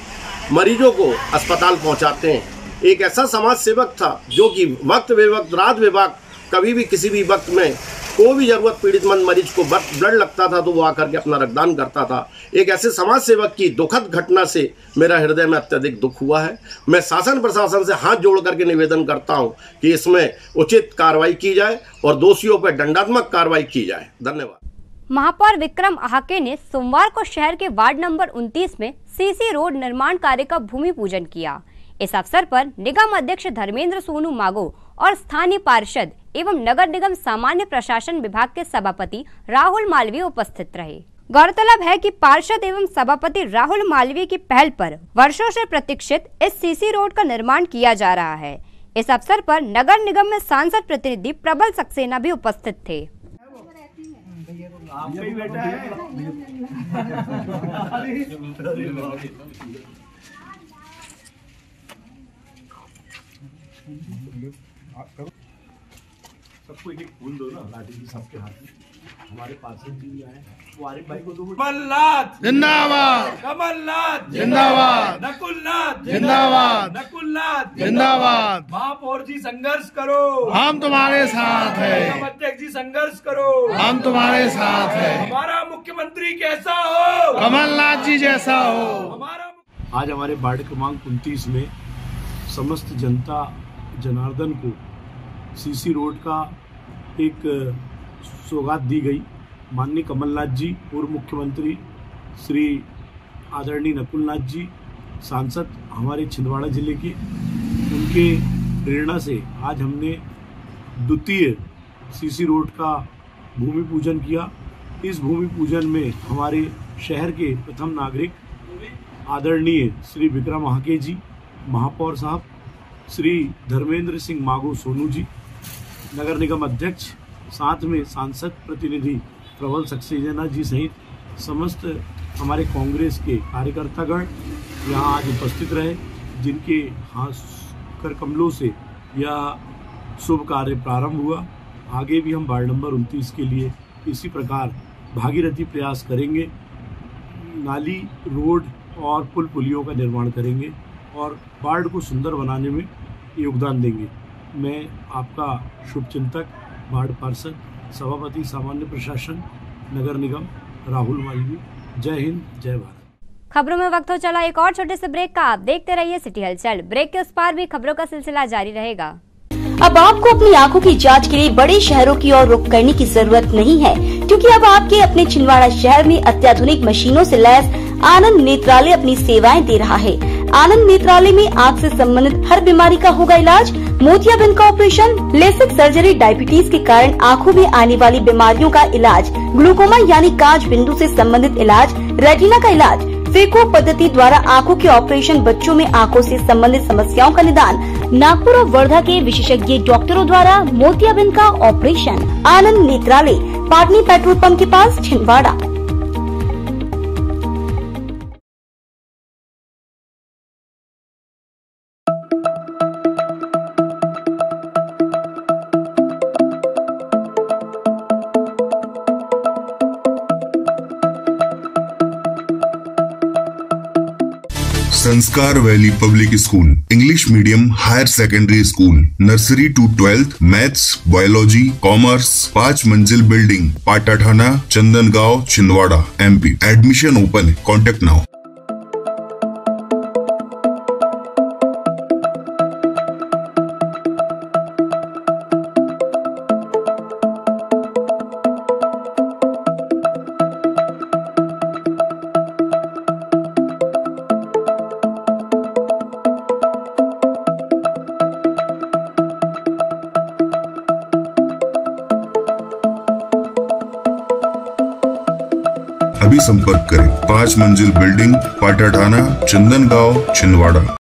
मरीजों को अस्पताल पहुंचाते हैं। एक ऐसा समाज सेवक था जो कि वक्त बेवक्त, रात बेवक्त, कभी भी किसी भी वक्त में कोई भी जरूरत पीड़ितमंद मरीज को ब्लड लगता था तो वो आकर के अपना रक्तदान करता था। एक ऐसे समाज सेवक की दुखद घटना से मेरा हृदय में अत्यधिक दुख हुआ है। मैं शासन प्रशासन से हाथ जोड़ करके निवेदन करता हूं कि इसमें उचित कार्रवाई की जाए और दोषियों पर दंडात्मक कार्रवाई की जाए। धन्यवाद। महापौर विक्रम आहाके ने सोमवार को शहर के वार्ड नंबर 29 में सीसी रोड निर्माण कार्य का भूमि पूजन किया। इस अवसर पर निगम अध्यक्ष धर्मेंद्र सोनू मागो और स्थानीय पार्षद एवं नगर निगम सामान्य प्रशासन विभाग के सभापति राहुल मालवीय उपस्थित रहे। गौरतलब है कि पार्षद एवं सभापति राहुल मालवीय की पहल पर वर्षों से प्रतीक्षित इस सीसी रोड का निर्माण किया जा रहा है। इस अवसर पर नगर निगम में सांसद प्रतिनिधि प्रबल सक्सेना भी उपस्थित थे। सबको एक फूल दो ना, लाठी जी सबके हाथ में। हमारे पार्षद जी आए, वो आरिफ भाई को दो। कमलनाथ जिंदाबाद, कमलनाथ जिंदाबाद, नकुलनाथ जिंदाबाद, नकुलनाथ जिंदाबाद। महापौर जी संघर्ष करो, हम तुम्हारे साथ हैं। अध्यक्ष जी संघर्ष करो, हम तुम्हारे साथ हैं। हमारा मुख्यमंत्री कैसा हो, कमलनाथ जी जैसा हो। हमारा आज हमारे वार्ड क्रमांक 29 में समस्त जनता जनार्दन को सीसी रोड का एक सौगात दी गई। माननीय कमलनाथ जी, पूर्व मुख्यमंत्री श्री आदरणीय नकुलनाथ जी, सांसद हमारे छिंदवाड़ा जिले के, उनके प्रेरणा से आज हमने द्वितीय सीसी रोड का भूमि पूजन किया। इस भूमि पूजन में हमारे शहर के प्रथम नागरिक आदरणीय श्री विक्रम आहाके जी, महापौर साहब श्री धर्मेंद्र सिंह मागो सोनू जी, नगर निगम अध्यक्ष, साथ में सांसद प्रतिनिधि प्रबल सक्सेना जी सहित समस्त हमारे कांग्रेस के कार्यकर्तागण यहाँ आज उपस्थित रहे, जिनके हाथ कर कमलों से यह शुभ कार्य प्रारंभ हुआ। आगे भी हम वार्ड नंबर 29 के लिए इसी प्रकार भागीरथी प्रयास करेंगे। नाली, रोड और पुल पुलियों का निर्माण करेंगे और वार्ड को सुंदर बनाने में योगदान देंगे। मैं आपका शुभचिंतक, वार्ड पार्षद, सभापति सामान्य प्रशासन, नगर निगम राहुल मालवीय। जय हिंद, जय भारत। खबरों में वक्त हो चला एक और छोटे से ब्रेक का। आप देखते रहिए सिटी हलचल। ब्रेक के उस पार भी खबरों का सिलसिला जारी रहेगा। अब आपको अपनी आंखों की जांच के लिए बड़े शहरों की ओर रुख करने की जरूरत नहीं है, क्योंकि अब आपके अपने छिंदवाड़ा शहर में अत्याधुनिक मशीनों से लैस आनंद नेत्रालय अपनी सेवाएं दे रहा है। आनंद नेत्रालय में आँख से संबंधित हर बीमारी का होगा इलाज। मोतियाबिंद का ऑपरेशन, लेसिक सर्जरी, डायबिटीज के कारण आँखों में आने वाली बीमारियों का इलाज, ग्लूकोमा यानी कांच बिंदु से संबंधित इलाज, रेटिना का इलाज, फेको पद्धति द्वारा आँखों के ऑपरेशन, बच्चों में आँखों से संबंधित समस्याओं का निदान, नागपुर और वर्धा के विशेषज्ञ डॉक्टरों द्वारा मोतियाबिंद का operation. Anand Netralaya, Patni petrol pump के पास, Chhindwara. Sanskar valley public school, English medium higher secondary school, nursery to 12th, maths, biology, commerce, 5 मंजिल building, Patathana, Chandangaon, Chhindwara, MP। Admission open है, कॉन्टेक्ट नाउ। अभी संपर्क करें। 5 मंजिल बिल्डिंग, पाटाठाना, चंदनगांव, छिंदवाड़ा।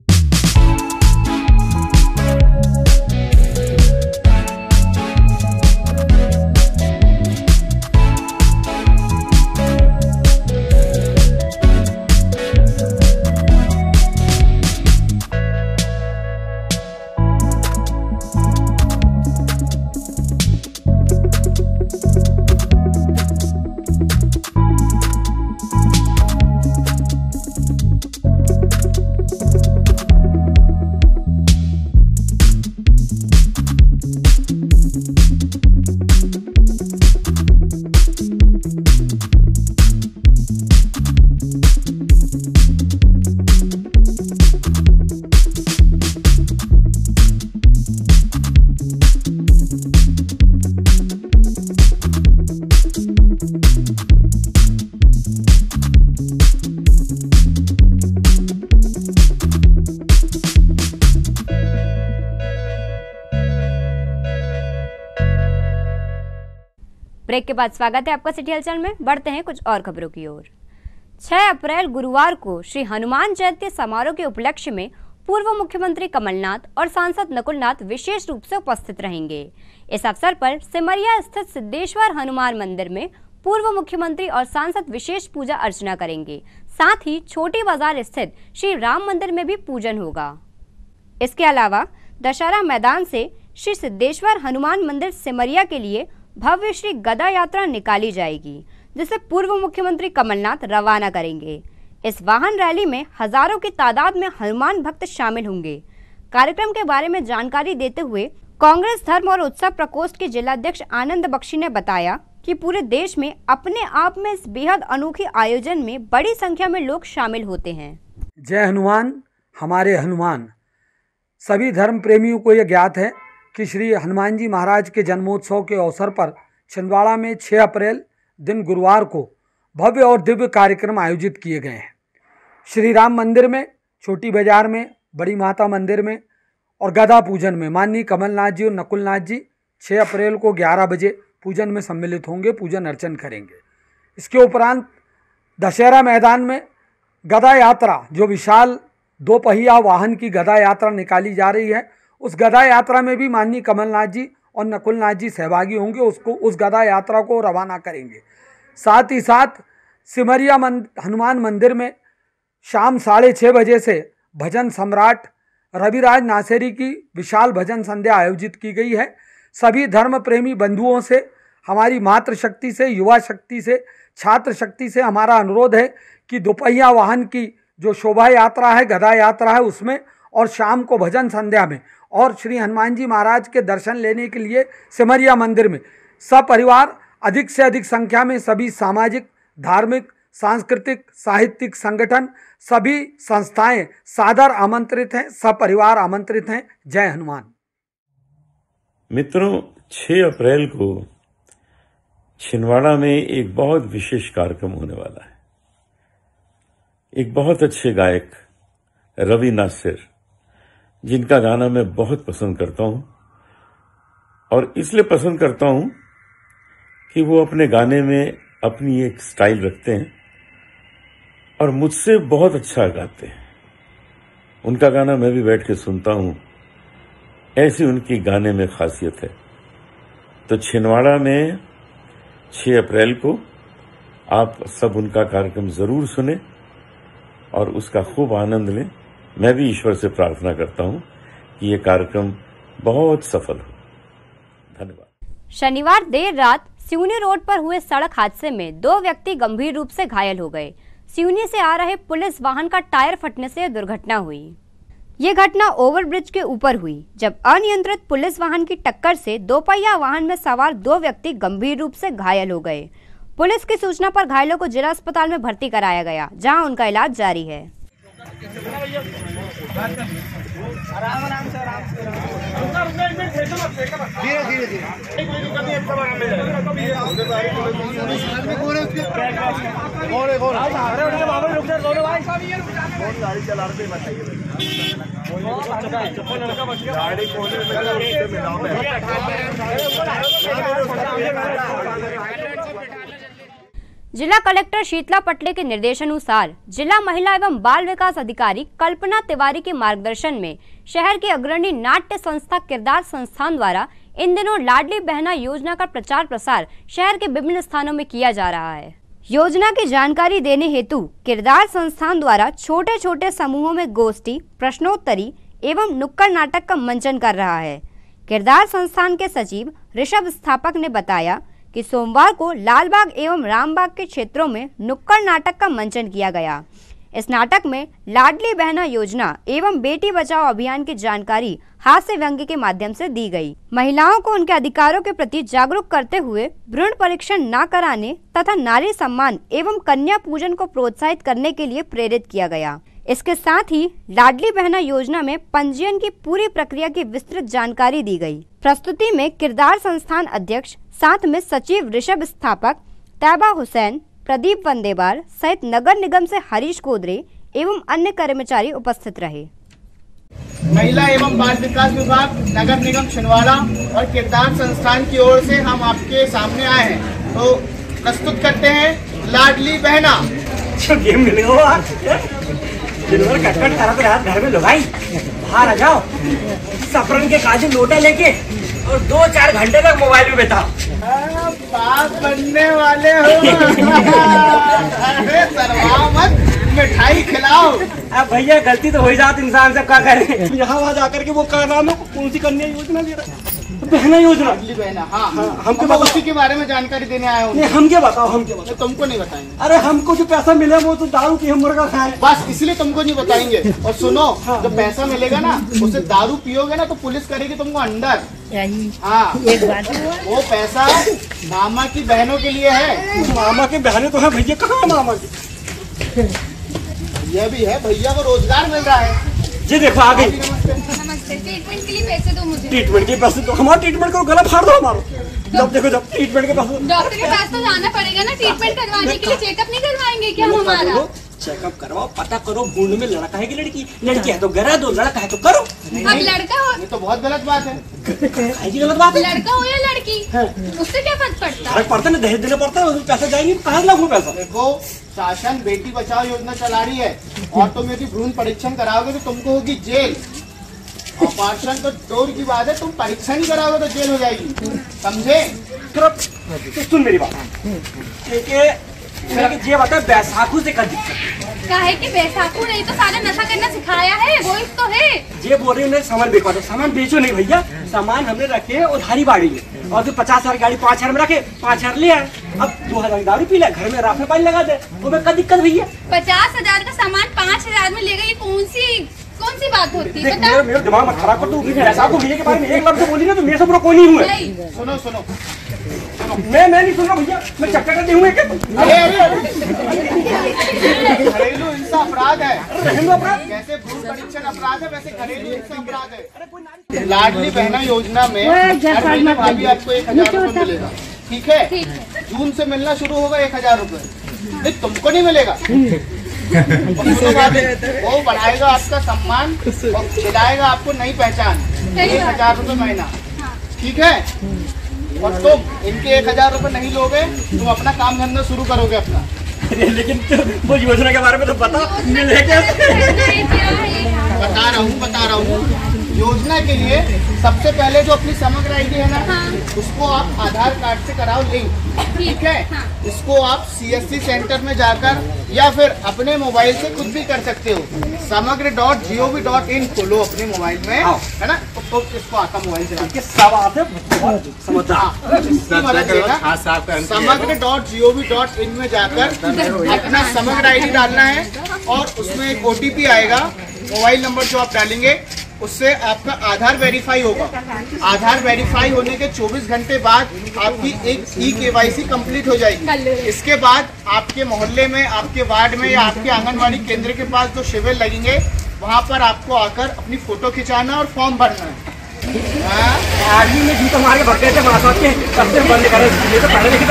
ब्रेक के बाद स्वागत है आपका सिटी हलचल में। बढ़ते हैं कुछ और खबरों की ओर। 6 अप्रैल गुरुवार को श्री हनुमान जयंती समारोह के उपलक्ष्य में पूर्व मुख्यमंत्री कमलनाथ और सांसद नकुलनाथ विशेष रूप से उपस्थित रहेंगे। इस अवसर पर सिमरिया स्थित सिद्धेश्वर हनुमान मंदिर में पूर्व मुख्यमंत्री और सांसद विशेष पूजा अर्चना करेंगे। साथ ही छोटी बाजार स्थित श्री राम मंदिर में भी पूजन होगा। इसके अलावा दशहरा मैदान से श्री सिद्धेश्वर हनुमान मंदिर सिमरिया के लिए भव्य श्री गदा यात्रा निकाली जाएगी, जिसे पूर्व मुख्यमंत्री कमलनाथ रवाना करेंगे। इस वाहन रैली में हजारों की तादाद में हनुमान भक्त शामिल होंगे। कार्यक्रम के बारे में जानकारी देते हुए कांग्रेस धर्म और उत्सव प्रकोष्ठ के जिलाध्यक्ष आनंद बख्शी ने बताया कि पूरे देश में अपने आप में इस बेहद अनोखे आयोजन में बड़ी संख्या में लोग शामिल होते हैं। जय हनुमान हमारे हनुमान। सभी धर्म प्रेमियों को यह ज्ञात है कि श्री हनुमान जी महाराज के जन्मोत्सव के अवसर पर छिंदवाड़ा में 6 अप्रैल दिन गुरुवार को भव्य और दिव्य कार्यक्रम आयोजित किए गए हैं। श्री राम मंदिर में, छोटी बाजार में, बड़ी माता मंदिर में और गदा पूजन में माननीय कमलनाथ जी और नकुलनाथ जी 6 अप्रैल को 11 बजे पूजन में सम्मिलित होंगे, पूजन अर्चन करेंगे। इसके उपरांत दशहरा मैदान में गदा यात्रा, जो विशाल 2 पहिया वाहन की गदा यात्रा निकाली जा रही है, उस गदा यात्रा में भी माननीय कमलनाथ जी और नकुलनाथ जी सहभागी होंगे, उस गदा यात्रा को रवाना करेंगे। साथ ही साथ सिमरिया हनुमान मंदिर में शाम 6:30 बजे से भजन सम्राट रविराज नासेरी की विशाल भजन संध्या आयोजित की गई है। सभी धर्म प्रेमी बंधुओं से, हमारी मातृशक्ति से, युवा शक्ति से, छात्र शक्ति से हमारा अनुरोध है कि दोपहिया वाहन की जो शोभा यात्रा है, गदा यात्रा है, उसमें और शाम को भजन संध्या में और श्री हनुमान जी महाराज के दर्शन लेने के लिए सिमरिया मंदिर में सपरिवार अधिक से अधिक संख्या में सभी सामाजिक, धार्मिक, सांस्कृतिक, साहित्यिक संगठन, सभी संस्थाएं सादर आमंत्रित हैं, सपरिवार आमंत्रित हैं। जय हनुमान। मित्रों, 6 अप्रैल को छिंदवाड़ा में एक बहुत विशेष कार्यक्रम होने वाला है। एक बहुत अच्छे गायक रवि नासिर, जिनका गाना मैं बहुत पसंद करता हूं, और इसलिए पसंद करता हूं कि वो अपने गाने में अपनी एक स्टाइल रखते हैं और मुझसे बहुत अच्छा गाते हैं। उनका गाना मैं भी बैठ के सुनता हूं, ऐसी उनकी गाने में खासियत है। तो छिंदवाड़ा में 6 अप्रैल को आप सब उनका कार्यक्रम जरूर सुने और उसका खूब आनंद लें। मैं भी ईश्वर से प्रार्थना करता हूं कि ये कार्यक्रम बहुत सफल हो। धन्यवाद। शनिवार देर रात सिवनी रोड पर हुए सड़क हादसे में 2 व्यक्ति गंभीर रूप से घायल हो गए। सिवनी से आ रहे पुलिस वाहन का टायर फटने से दुर्घटना हुई। ये घटना ओवरब्रिज के ऊपर हुई, जब अनियंत्रित पुलिस वाहन की टक्कर से दोपहिया वाहन में सवार 2 व्यक्ति गंभीर रूप से घायल हो गए। पुलिस की सूचना पर घायलों को जिला अस्पताल में भर्ती कराया गया, जहां उनका इलाज जारी है। जिला कलेक्टर शीतला पटले के निर्देशानुसार जिला महिला एवं बाल विकास अधिकारी कल्पना तिवारी के मार्गदर्शन में शहर की अग्रणी नाट्य संस्था किरदार संस्थान द्वारा इन दिनों लाडली बहना योजना का प्रचार प्रसार शहर के विभिन्न स्थानों में किया जा रहा है। योजना की जानकारी देने हेतु किरदार संस्थान द्वारा छोटे छोटे समूहों में गोष्ठी, प्रश्नोत्तरी एवं नुक्कड़ नाटक का मंचन कर रहा है। किरदार संस्थान के सचिव ऋषभ स्थापक ने बताया कि सोमवार को लालबाग एवं रामबाग के क्षेत्रों में नुक्कड़ नाटक का मंचन किया गया। इस नाटक में लाडली बहना योजना एवं बेटी बचाओ अभियान की जानकारी हास्य व्यंग्य के माध्यम से दी गई। महिलाओं को उनके अधिकारों के प्रति जागरूक करते हुए भ्रूण परीक्षण न कराने तथा नारी सम्मान एवं कन्या पूजन को प्रोत्साहित करने के लिए प्रेरित किया गया। इसके साथ ही लाडली बहना योजना में पंजीयन की पूरी प्रक्रिया की विस्तृत जानकारी दी गई। प्रस्तुति में किरदार संस्थान अध्यक्ष, साथ में सचिव ऋषभ स्थापक, तैबा हुसैन, प्रदीप वंदेवार सहित नगर निगम से हरीश कोदरे एवं अन्य कर्मचारी उपस्थित रहे। महिला एवं बाल विकास विभाग, नगर निगम छिंदवाड़ा और किरदार संस्थान की ओर से हम आपके सामने आए हैं, तो प्रस्तुत करते हैं लाडली बहना। गेम मिल घर में लगाई, बाहर आ जाओ, सफरन के काजू लोटा लेके और 2-4 घंटे तक मोबाइल में बैठा। बाप बनने वाले हो। अरे शर्माओ मत, मिठाई खिलाओ। अब भैया गलती तो हो ही जाती इंसान से, क्या करे। यहाँ वहाँ जाकर के वो क्या नाम है, कौन सी कन्या योजना ले रहा है, बहना योजना। लाडली बहना, हाँ हमको बताओ, उसी के बारे में जानकारी देने आए हो। हम क्या बताओ, हम क्या बताओ, तुमको नहीं बताएंगे। अरे हमको जो पैसा मिले वो तो दारू की हम मुर्गा खाए, बस इसलिए तुमको नहीं बताएंगे। और सुनो, जब पैसा मिलेगा ना, उससे दारू पियोगे ना तो पुलिस करेगी तुमको अंडर। हाँ, एक बात, वो पैसा मामा की बहनों के लिए है। मामा की बहनें तो है भैया, कहाँ मामा की। यह भी है, भैया को रोजगार मिल रहा है। जी देखो आ गई। नमस्ते, ट्रीटमेंट के लिए पैसे दो मुझे। ट्रीटमेंट के पैसे तो हमारा ट्रीटमेंट करो, गला फाड़ दो हमारा। जब देखो जब ट्रीटमेंट के पैसे, डॉक्टर के पास तो जाना पड़ेगा ना ट्रीटमेंट करवाने के लिए। चेकअप नहीं करवाएंगे क्या हमारा? चेकअप करवाओ, पता करो भूड में लड़का है कि लड़की। लड़की है तो गरा दो, लड़का है तो करो। अब लड़का हो, ये तो बहुत गलत बात है। गलत बात है। लड़का हो या लड़की, उससे क्या फर्क पड़ता है? फर्क पड़ता है, दहेज देना पड़ता है, पैसा जाएंगे कहाँ लगू पैसा। देखो, शासन बेटी बचाओ योजना चला रही है, और तुम यदि भ्रूण परीक्षण कराओगे तो तुमको होगी जेल। ऑपरेशन तो दूर की बात है, तुम परीक्षण नहीं कराओगे तो जेल हो जाएगी, समझे? तो सुन मेरी बात, ये बता बैसाखू से कर दिक्कत काहे कि बैसाखू नहीं तो सारा नशा करना सिखाया है, वो तो है। ये बोल रहे हैं सामान बेचवा दो। सामान बेचो नहीं भैया, सामान हमने रखे उधारी बाड़ी है, और जो 50,000 गाड़ी 5,000 में रखे, 5,000 ले आए। अब 2,000 दारू पी ले, घर में राशन पानी लगा दे, तो मैं क्या दिक्कत भैया। 50,000 का सामान 5,000 में लेगा, ये कौन सी बात होती है? बता। मेरा दिमाग मत खराब कर तू। बैसाखू भैया के बारे में एक लफ्ज बोली ना तो मेरे से पूरा कोई नहीं हुआ। सुनो सुनो, मैं नहीं सुन रहा भैया, मैं चक्कर करते हुए घरेलू हिंसा अपराध है। घरेलू अपराध जैसे भ्रूण परीक्षण अपराध है, वैसे घरेलू हिंसा अपराध है। लाडली बहना योजना में हर महीने भाभी आपको 1,000 रुपए मिलेगा, ठीक है? जून से मिलना शुरू होगा 1,000 रुपए। नहीं, तुमको नहीं मिलेगा। वो बढ़ाएगा आपका सम्मान और दिलाएगा आपको नई पहचान। 1,000 रुपए महीना, ठीक है? और तुम इनके 1,000 रुपए नहीं लोगे, तुम अपना काम धंधा शुरू करोगे अपना। लेकिन वो योजना के बारे में तो बता, बता रहा हूँ। योजना के लिए सबसे पहले जो अपनी समग्र आईडी है ना, उसको आप आधार कार्ड से कराओ लिंक, ठीक है? इसको आप CSC सेंटर में जाकर या फिर अपने मोबाइल से कुछ भी कर सकते हो। समग्र.gov.in खोलो अपने मोबाइल में, है ना? तो तो इसको आता मोबाइल चला सब आते समग्र.gov.in में जाकर अपना समग्र आईडी डालना है और उसमें एक OTP आएगा। मोबाइल नंबर जो आप डालेंगे उससे आपका आधार वेरीफाई होगा। आधार वेरीफाई होने के 24 घंटे बाद आपकी एक KYC कंप्लीट हो जाएगी। इसके बाद आपके मोहल्ले में, आपके वार्ड में या आपके आंगनवाड़ी केंद्र के पास जो शिविर लगेंगे वहाँ पर आपको आकर अपनी फोटो खिंचाना और फॉर्म भरना है। आदमी में जूता मार के भर गए थे सबसे बंद करे तो पढ़े लिखे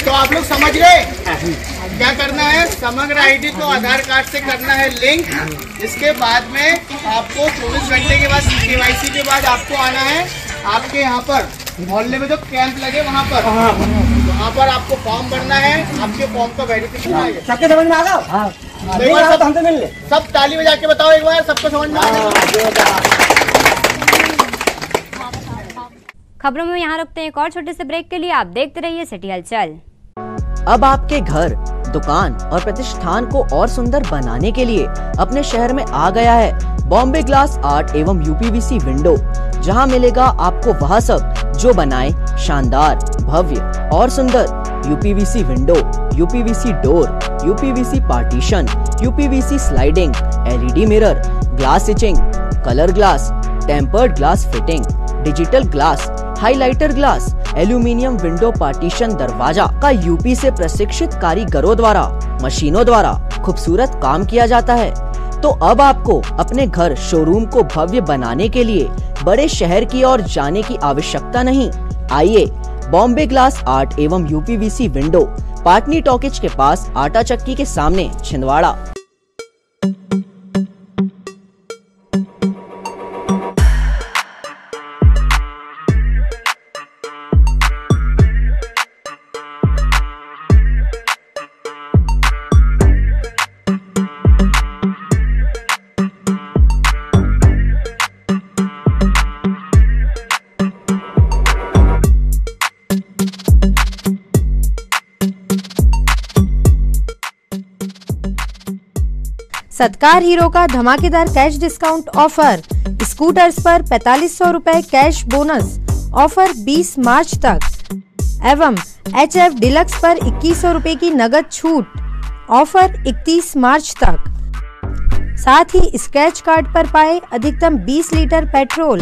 तो आप लोग समझ गए क्या करना है। समग्र आईडी को आधार कार्ड से करना है लिंक। इसके बाद में आपको 24 घंटे के बाद KYC के बाद आपको आना है आपके यहाँ पर मोहल्ले में जो कैंप लगे वहाँ पर आपको फॉर्म भरना है। आपके फॉर्म का वेरिफिकेशन आएगा। सबके समझ में आ गया? सब ताली बजा के बताओ एक बार, सबको समझ में आ गया? खबरों में यहाँ रुकते हैं एक और छोटे से ब्रेक के लिए। आप देखते रहिए सिटी हलचल। अब आपके घर, दुकान और प्रतिष्ठान को और सुंदर बनाने के लिए अपने शहर में आ गया है बॉम्बे ग्लास आर्ट एवं UPVC विंडो, जहां मिलेगा आपको वह सब जो बनाए शानदार, भव्य और सुंदर UPVC window, UPVC door, UPVC partition, UPVC sliding, LED mirror, glass etching, colour glass, tempered glass fitting, digital glass, highlighter glass, aluminium window partition दरवाजा का UP से प्रशिक्षित कारीगरों द्वारा, मशीनों द्वारा खूबसूरत काम किया जाता है। तो अब आपको अपने घर, शोरूम को भव्य बनाने के लिए बड़े शहर की ओर जाने की आवश्यकता नहीं। आइए बॉम्बे ग्लास आर्ट एवं UPVC विंडो, पाटनी टॉकीज के पास, आटा चक्की के सामने, छिंदवाड़ा। सत्कार हीरो का धमाकेदार कैश डिस्काउंट ऑफर। स्कूटर्स पर 4500 रुपए कैश बोनस ऑफर 20 मार्च तक एवं HF डिलक्स पर 2100 रुपए की नगद छूट ऑफर 31 मार्च तक। साथ ही स्क्रैच कार्ड पर पाए अधिकतम 20 लीटर पेट्रोल।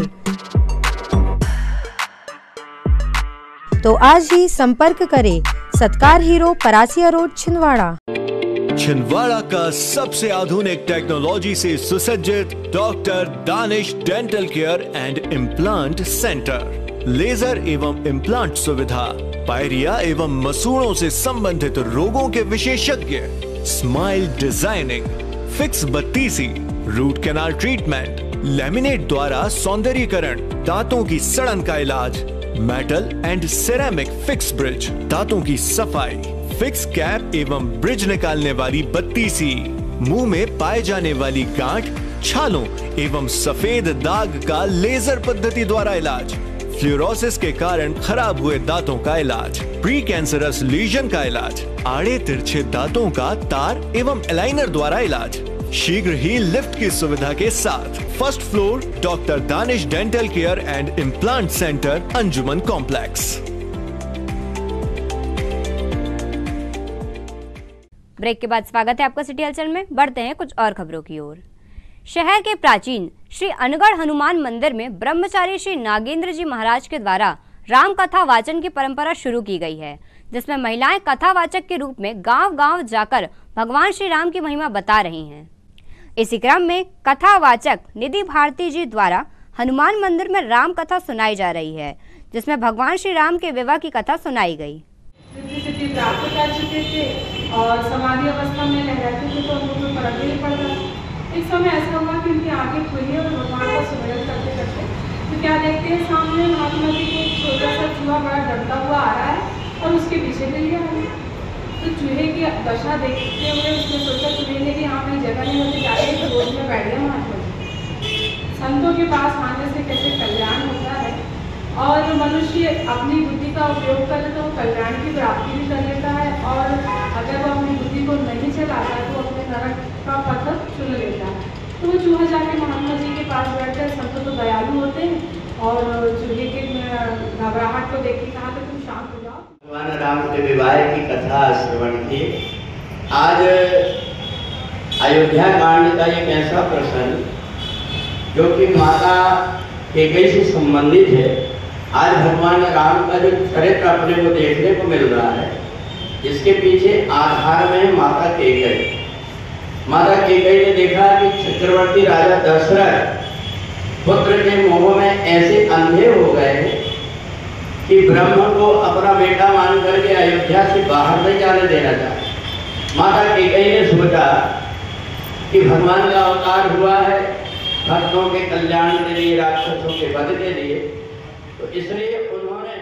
तो आज ही संपर्क करें सत्कार हीरो, परासिया रोड, छिंदवाड़ा। छिंदवाड़ा का सबसे आधुनिक टेक्नोलॉजी से सुसज्जित doctor Danish dental care and implant centre. Laser एवं इम्प्लांट सुविधा, पायरिया एवं मसूड़ों से संबंधित रोगों के विशेषज्ञ, स्माइल डिजाइनिंग, फिक्स बत्तीसी, रूट कैनाल ट्रीटमेंट, लैमिनेट द्वारा सौंदर्यीकरण, दांतों की सड़न का इलाज, metal and ceramic fix bridge, दांतों की सफाई, फिक्स कैप एवं ब्रिज निकालने वाली बत्तीसी, मुंह में पाए जाने वाली गांठ, छालों एवं सफेद दाग का लेजर पद्धति द्वारा इलाज, फ्लोरोसिस के कारण खराब हुए दांतों का इलाज, प्री कैंसरस लीजन का इलाज, आड़े तिरछे दांतों का तार एवं एलाइनर द्वारा इलाज, शीघ्र ही लिफ्ट की सुविधा के साथ। First floor doctor Danish dental care and implant centre, Anjuman complex. Break के बाद स्वागत है आपका सिटी हलचल में। बढ़ते हैं कुछ और खबरों की ओर। शहर के प्राचीन श्री अनगढ़ हनुमान मंदिर में ब्रह्मचारी श्री नागेंद्र जी महाराज के द्वारा राम कथा वाचन की परंपरा शुरू की गई है, जिसमें महिलाएं कथावाचक के रूप में गांव-गांव जाकर भगवान श्री राम की महिमा बता रही हैं। इसी क्रम में कथावाचक निधि भारती जी द्वारा हनुमान मंदिर में राम कथा सुनाई जा रही है, जिसमें भगवान श्री राम के विवाह की कथा सुनाई गई। प्राप्त कर चुके थे और समाधि अवस्था में रहते थे, तो उनको फर्क नहीं पड़ता। एक समय ऐसा हुआ कि उनकी आंखें खुली और भगवान का सुमिरन करते करते तो क्या देखते हैं, सामने महात्मा जी को एक छोटा सा चूहा बड़ा डरता हुआ आ रहा है और उसके पीछे बिल्लियाँ आ रही। तो चूहे की दशा देखते हुए उसने सोचा चूहे ने कि हाँ मेरी जगह नहीं होती, जाके तो रोज में बैठ गया महात्मा जी। संतों के पास आने से कैसे कल्याण होता है और मनुष्य अपनी बुद्धि का उपयोग करे तो कल्याण की प्राप्ति भी कर लेता है, और अगर वो अपनी बुद्धि को नहीं चलाता तो अपने नरक का पथ चुन लेता है। तो वो चूहा जाके महात्मा जी के पास बैठता है। संत तो दयालु होते हैं और चूहे के घबराहट को देख के कहा कि तुम शांत हो जाओ। भगवान राम के विवाह की कथा श्रवण की। आज अयोध्या कांड का एक ऐसा प्रसंग जो कि माता कैकेयी से संबंधित है। आज भगवान राम का जो चरित्र अपने को देखने को मिल रहा है, इसके पीछे आधार में माता कैकेयी। माता कैकेयी ने देखा कि चक्रवर्ती राजा दशरथ पुत्र के मोह में ऐसे अंधे हो गए कि ब्रह्म को अपना बेटा मान करके अयोध्या से बाहर नहीं जाने देना चाहे। माता कैकेयी ने सोचा कि भगवान का अवतार हुआ है भक्तों के कल्याण के लिए, राक्षसों के वध के लिए, तो इसलिए उन्होंने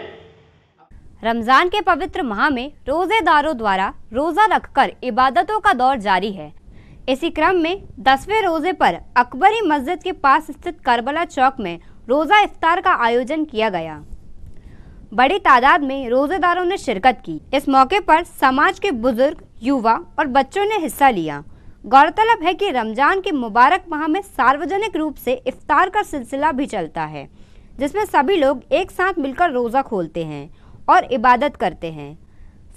रमजान के पवित्र माह में रोजेदारों द्वारा रोजा रखकर इबादतों का दौर जारी है। इसी क्रम में 10वें रोजे पर अकबरी मस्जिद के पास स्थित करबला चौक में रोजा इफ्तार का आयोजन किया गया। बड़ी तादाद में रोजेदारों ने शिरकत की। इस मौके पर समाज के बुजुर्ग, युवा और बच्चों ने हिस्सा लिया। गौरतलब है कि रमजान के मुबारक माह में सार्वजनिक रूप से इफ्तार का सिलसिला भी चलता है, जिसमें सभी लोग एक साथ मिलकर रोजा खोलते हैं और इबादत करते हैं।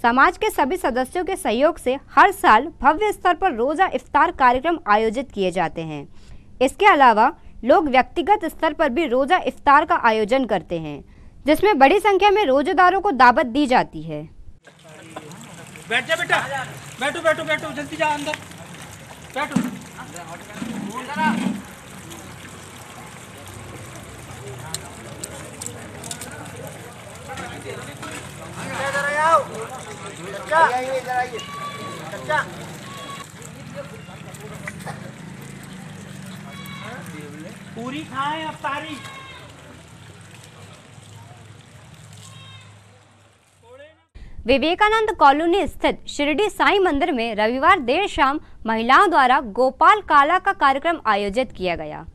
समाज के सभी सदस्यों के सहयोग से हर साल भव्य स्तर पर रोजा इफ्तार कार्यक्रम आयोजित किए जाते हैं। इसके अलावा लोग व्यक्तिगत स्तर पर भी रोजा इफ्तार का आयोजन करते हैं, जिसमें बड़ी संख्या में रोजेदारों को दावत दी जाती है। बैठ जा बेटा, बैठो बैठो बैठो, जल्दी जा अंदर बैठो। पूरी खाएं अफ्तारी। विवेकानंद कॉलोनी स्थित शिरडी साईं मंदिर में रविवार देर शाम महिलाओं द्वारा गोपाल काला का कार्यक्रम आयोजित किया गया।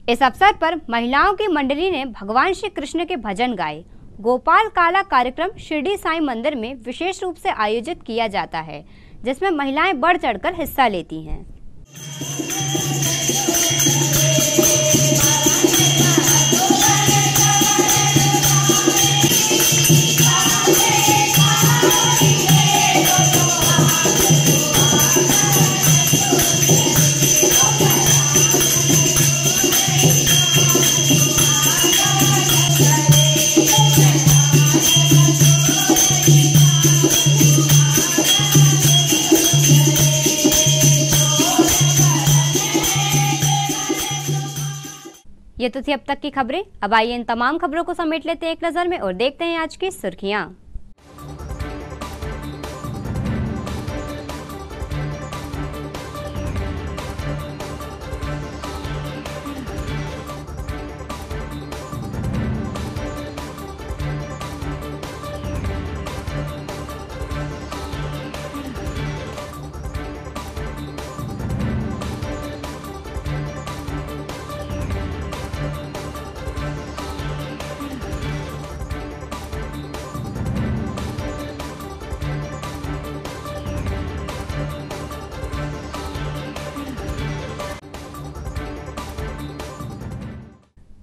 इस अवसर पर महिलाओं की मंडली ने भगवान श्री कृष्ण के भजन गाए। गोपाल काला कार्यक्रम शिरडी साईं मंदिर में विशेष रूप से आयोजित किया जाता है, जिसमें महिलाएं बढ़ चढ़कर हिस्सा लेती हैं। ये तो थी अब तक की खबरें। अब आइए इन तमाम खबरों को समेट लेते हैं एक नजर में और देखते हैं आज की सुर्खियां।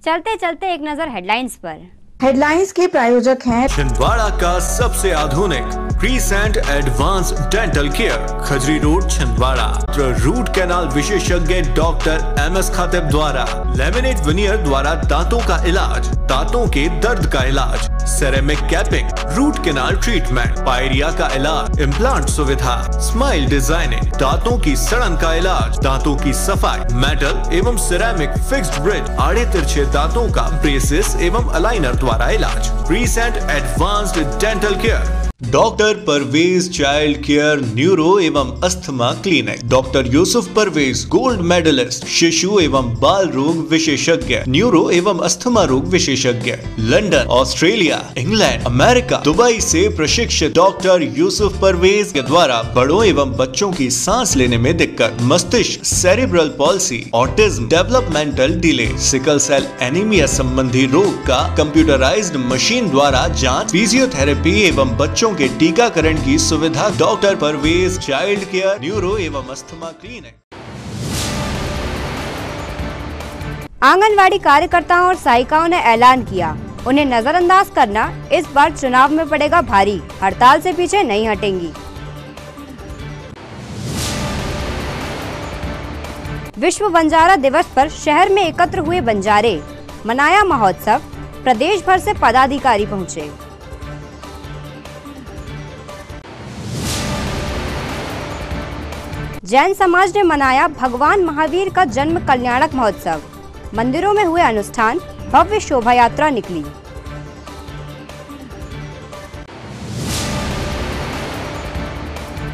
चलते चलते एक नजर हेडलाइंस पर। हेडलाइंस के प्रायोजक हैं छिंदवाड़ा का सबसे आधुनिक crescent advance dental care, Khajri road Chhindwara. Root canal विशेषज्ञ डॉक्टर MS खातिब द्वारा लेमिनेट विनियर द्वारा दांतों का इलाज, दांतों के दर्द का इलाज, ceramic capping, root canal treatment, pyorrhoea का इलाज, इम्प्लांट सुविधा, स्माइल डिजाइनिंग, दांतों की सड़न का इलाज, दांतों की सफाई, मेटल एवं सिरेमिक फिक्स्ड ब्रिज, आड़े तिरछे दांतों का ब्रेसेस एवं अलाइनर द्वारा इलाज। Crescent advanced dental care, doctor Parvez child care neuro एवं asthma clinic, doctor Yusuf Parvez gold medalist, शिशु एवं बाल रोग विशेषज्ञ, न्यूरो एवं अस्थमा रोग विशेषज्ञ, London, Australia, England, America, Dubai से प्रशिक्षित डॉक्टर यूसुफ परवेज के द्वारा बड़ों एवं बच्चों की सांस लेने में दिक्कत, मस्तिष्क, cerebral palsy, autism, developmental delay, sickle cell anaemia संबंधी रोग का कंप्यूटराइज्ड मशीन द्वारा जांच, फिजियोथेरेपी एवं बच्चों के टीकाकरण की सुविधा। Doctor Parvez child care neuro एवं अस्थमा क्लिनिक। आंगनवाड़ी कार्यकर्ताओं और सहायिकाओं ने ऐलान किया, उन्हें नजरअंदाज करना इस बार चुनाव में पड़ेगा भारी, हड़ताल से पीछे नहीं हटेंगी। विश्व बंजारा दिवस पर शहर में एकत्र हुए बंजारे, मनाया महोत्सव, प्रदेश भर से पदाधिकारी पहुंचे। जैन समाज ने मनाया भगवान महावीर का जन्म कल्याणक महोत्सव, मंदिरों में हुए अनुष्ठान, भव्य शोभा यात्रा निकली।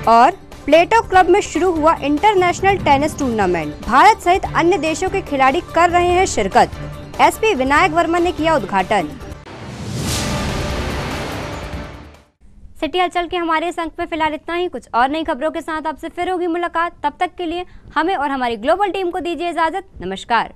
और प्लेटो क्लब में शुरू हुआ इंटरनेशनल टेनिस टूर्नामेंट, भारत सहित अन्य देशों के खिलाड़ी कर रहे हैं शिरकत, एसपी विनायक वर्मा ने किया उद्घाटन। सिटी हलचल के हमारे इस अंक में फिलहाल इतना ही। कुछ और नई खबरों के साथ आपसे फिर होगी मुलाकात। तब तक के लिए हमें और हमारी ग्लोबल टीम को दीजिए इजाजत। नमस्कार।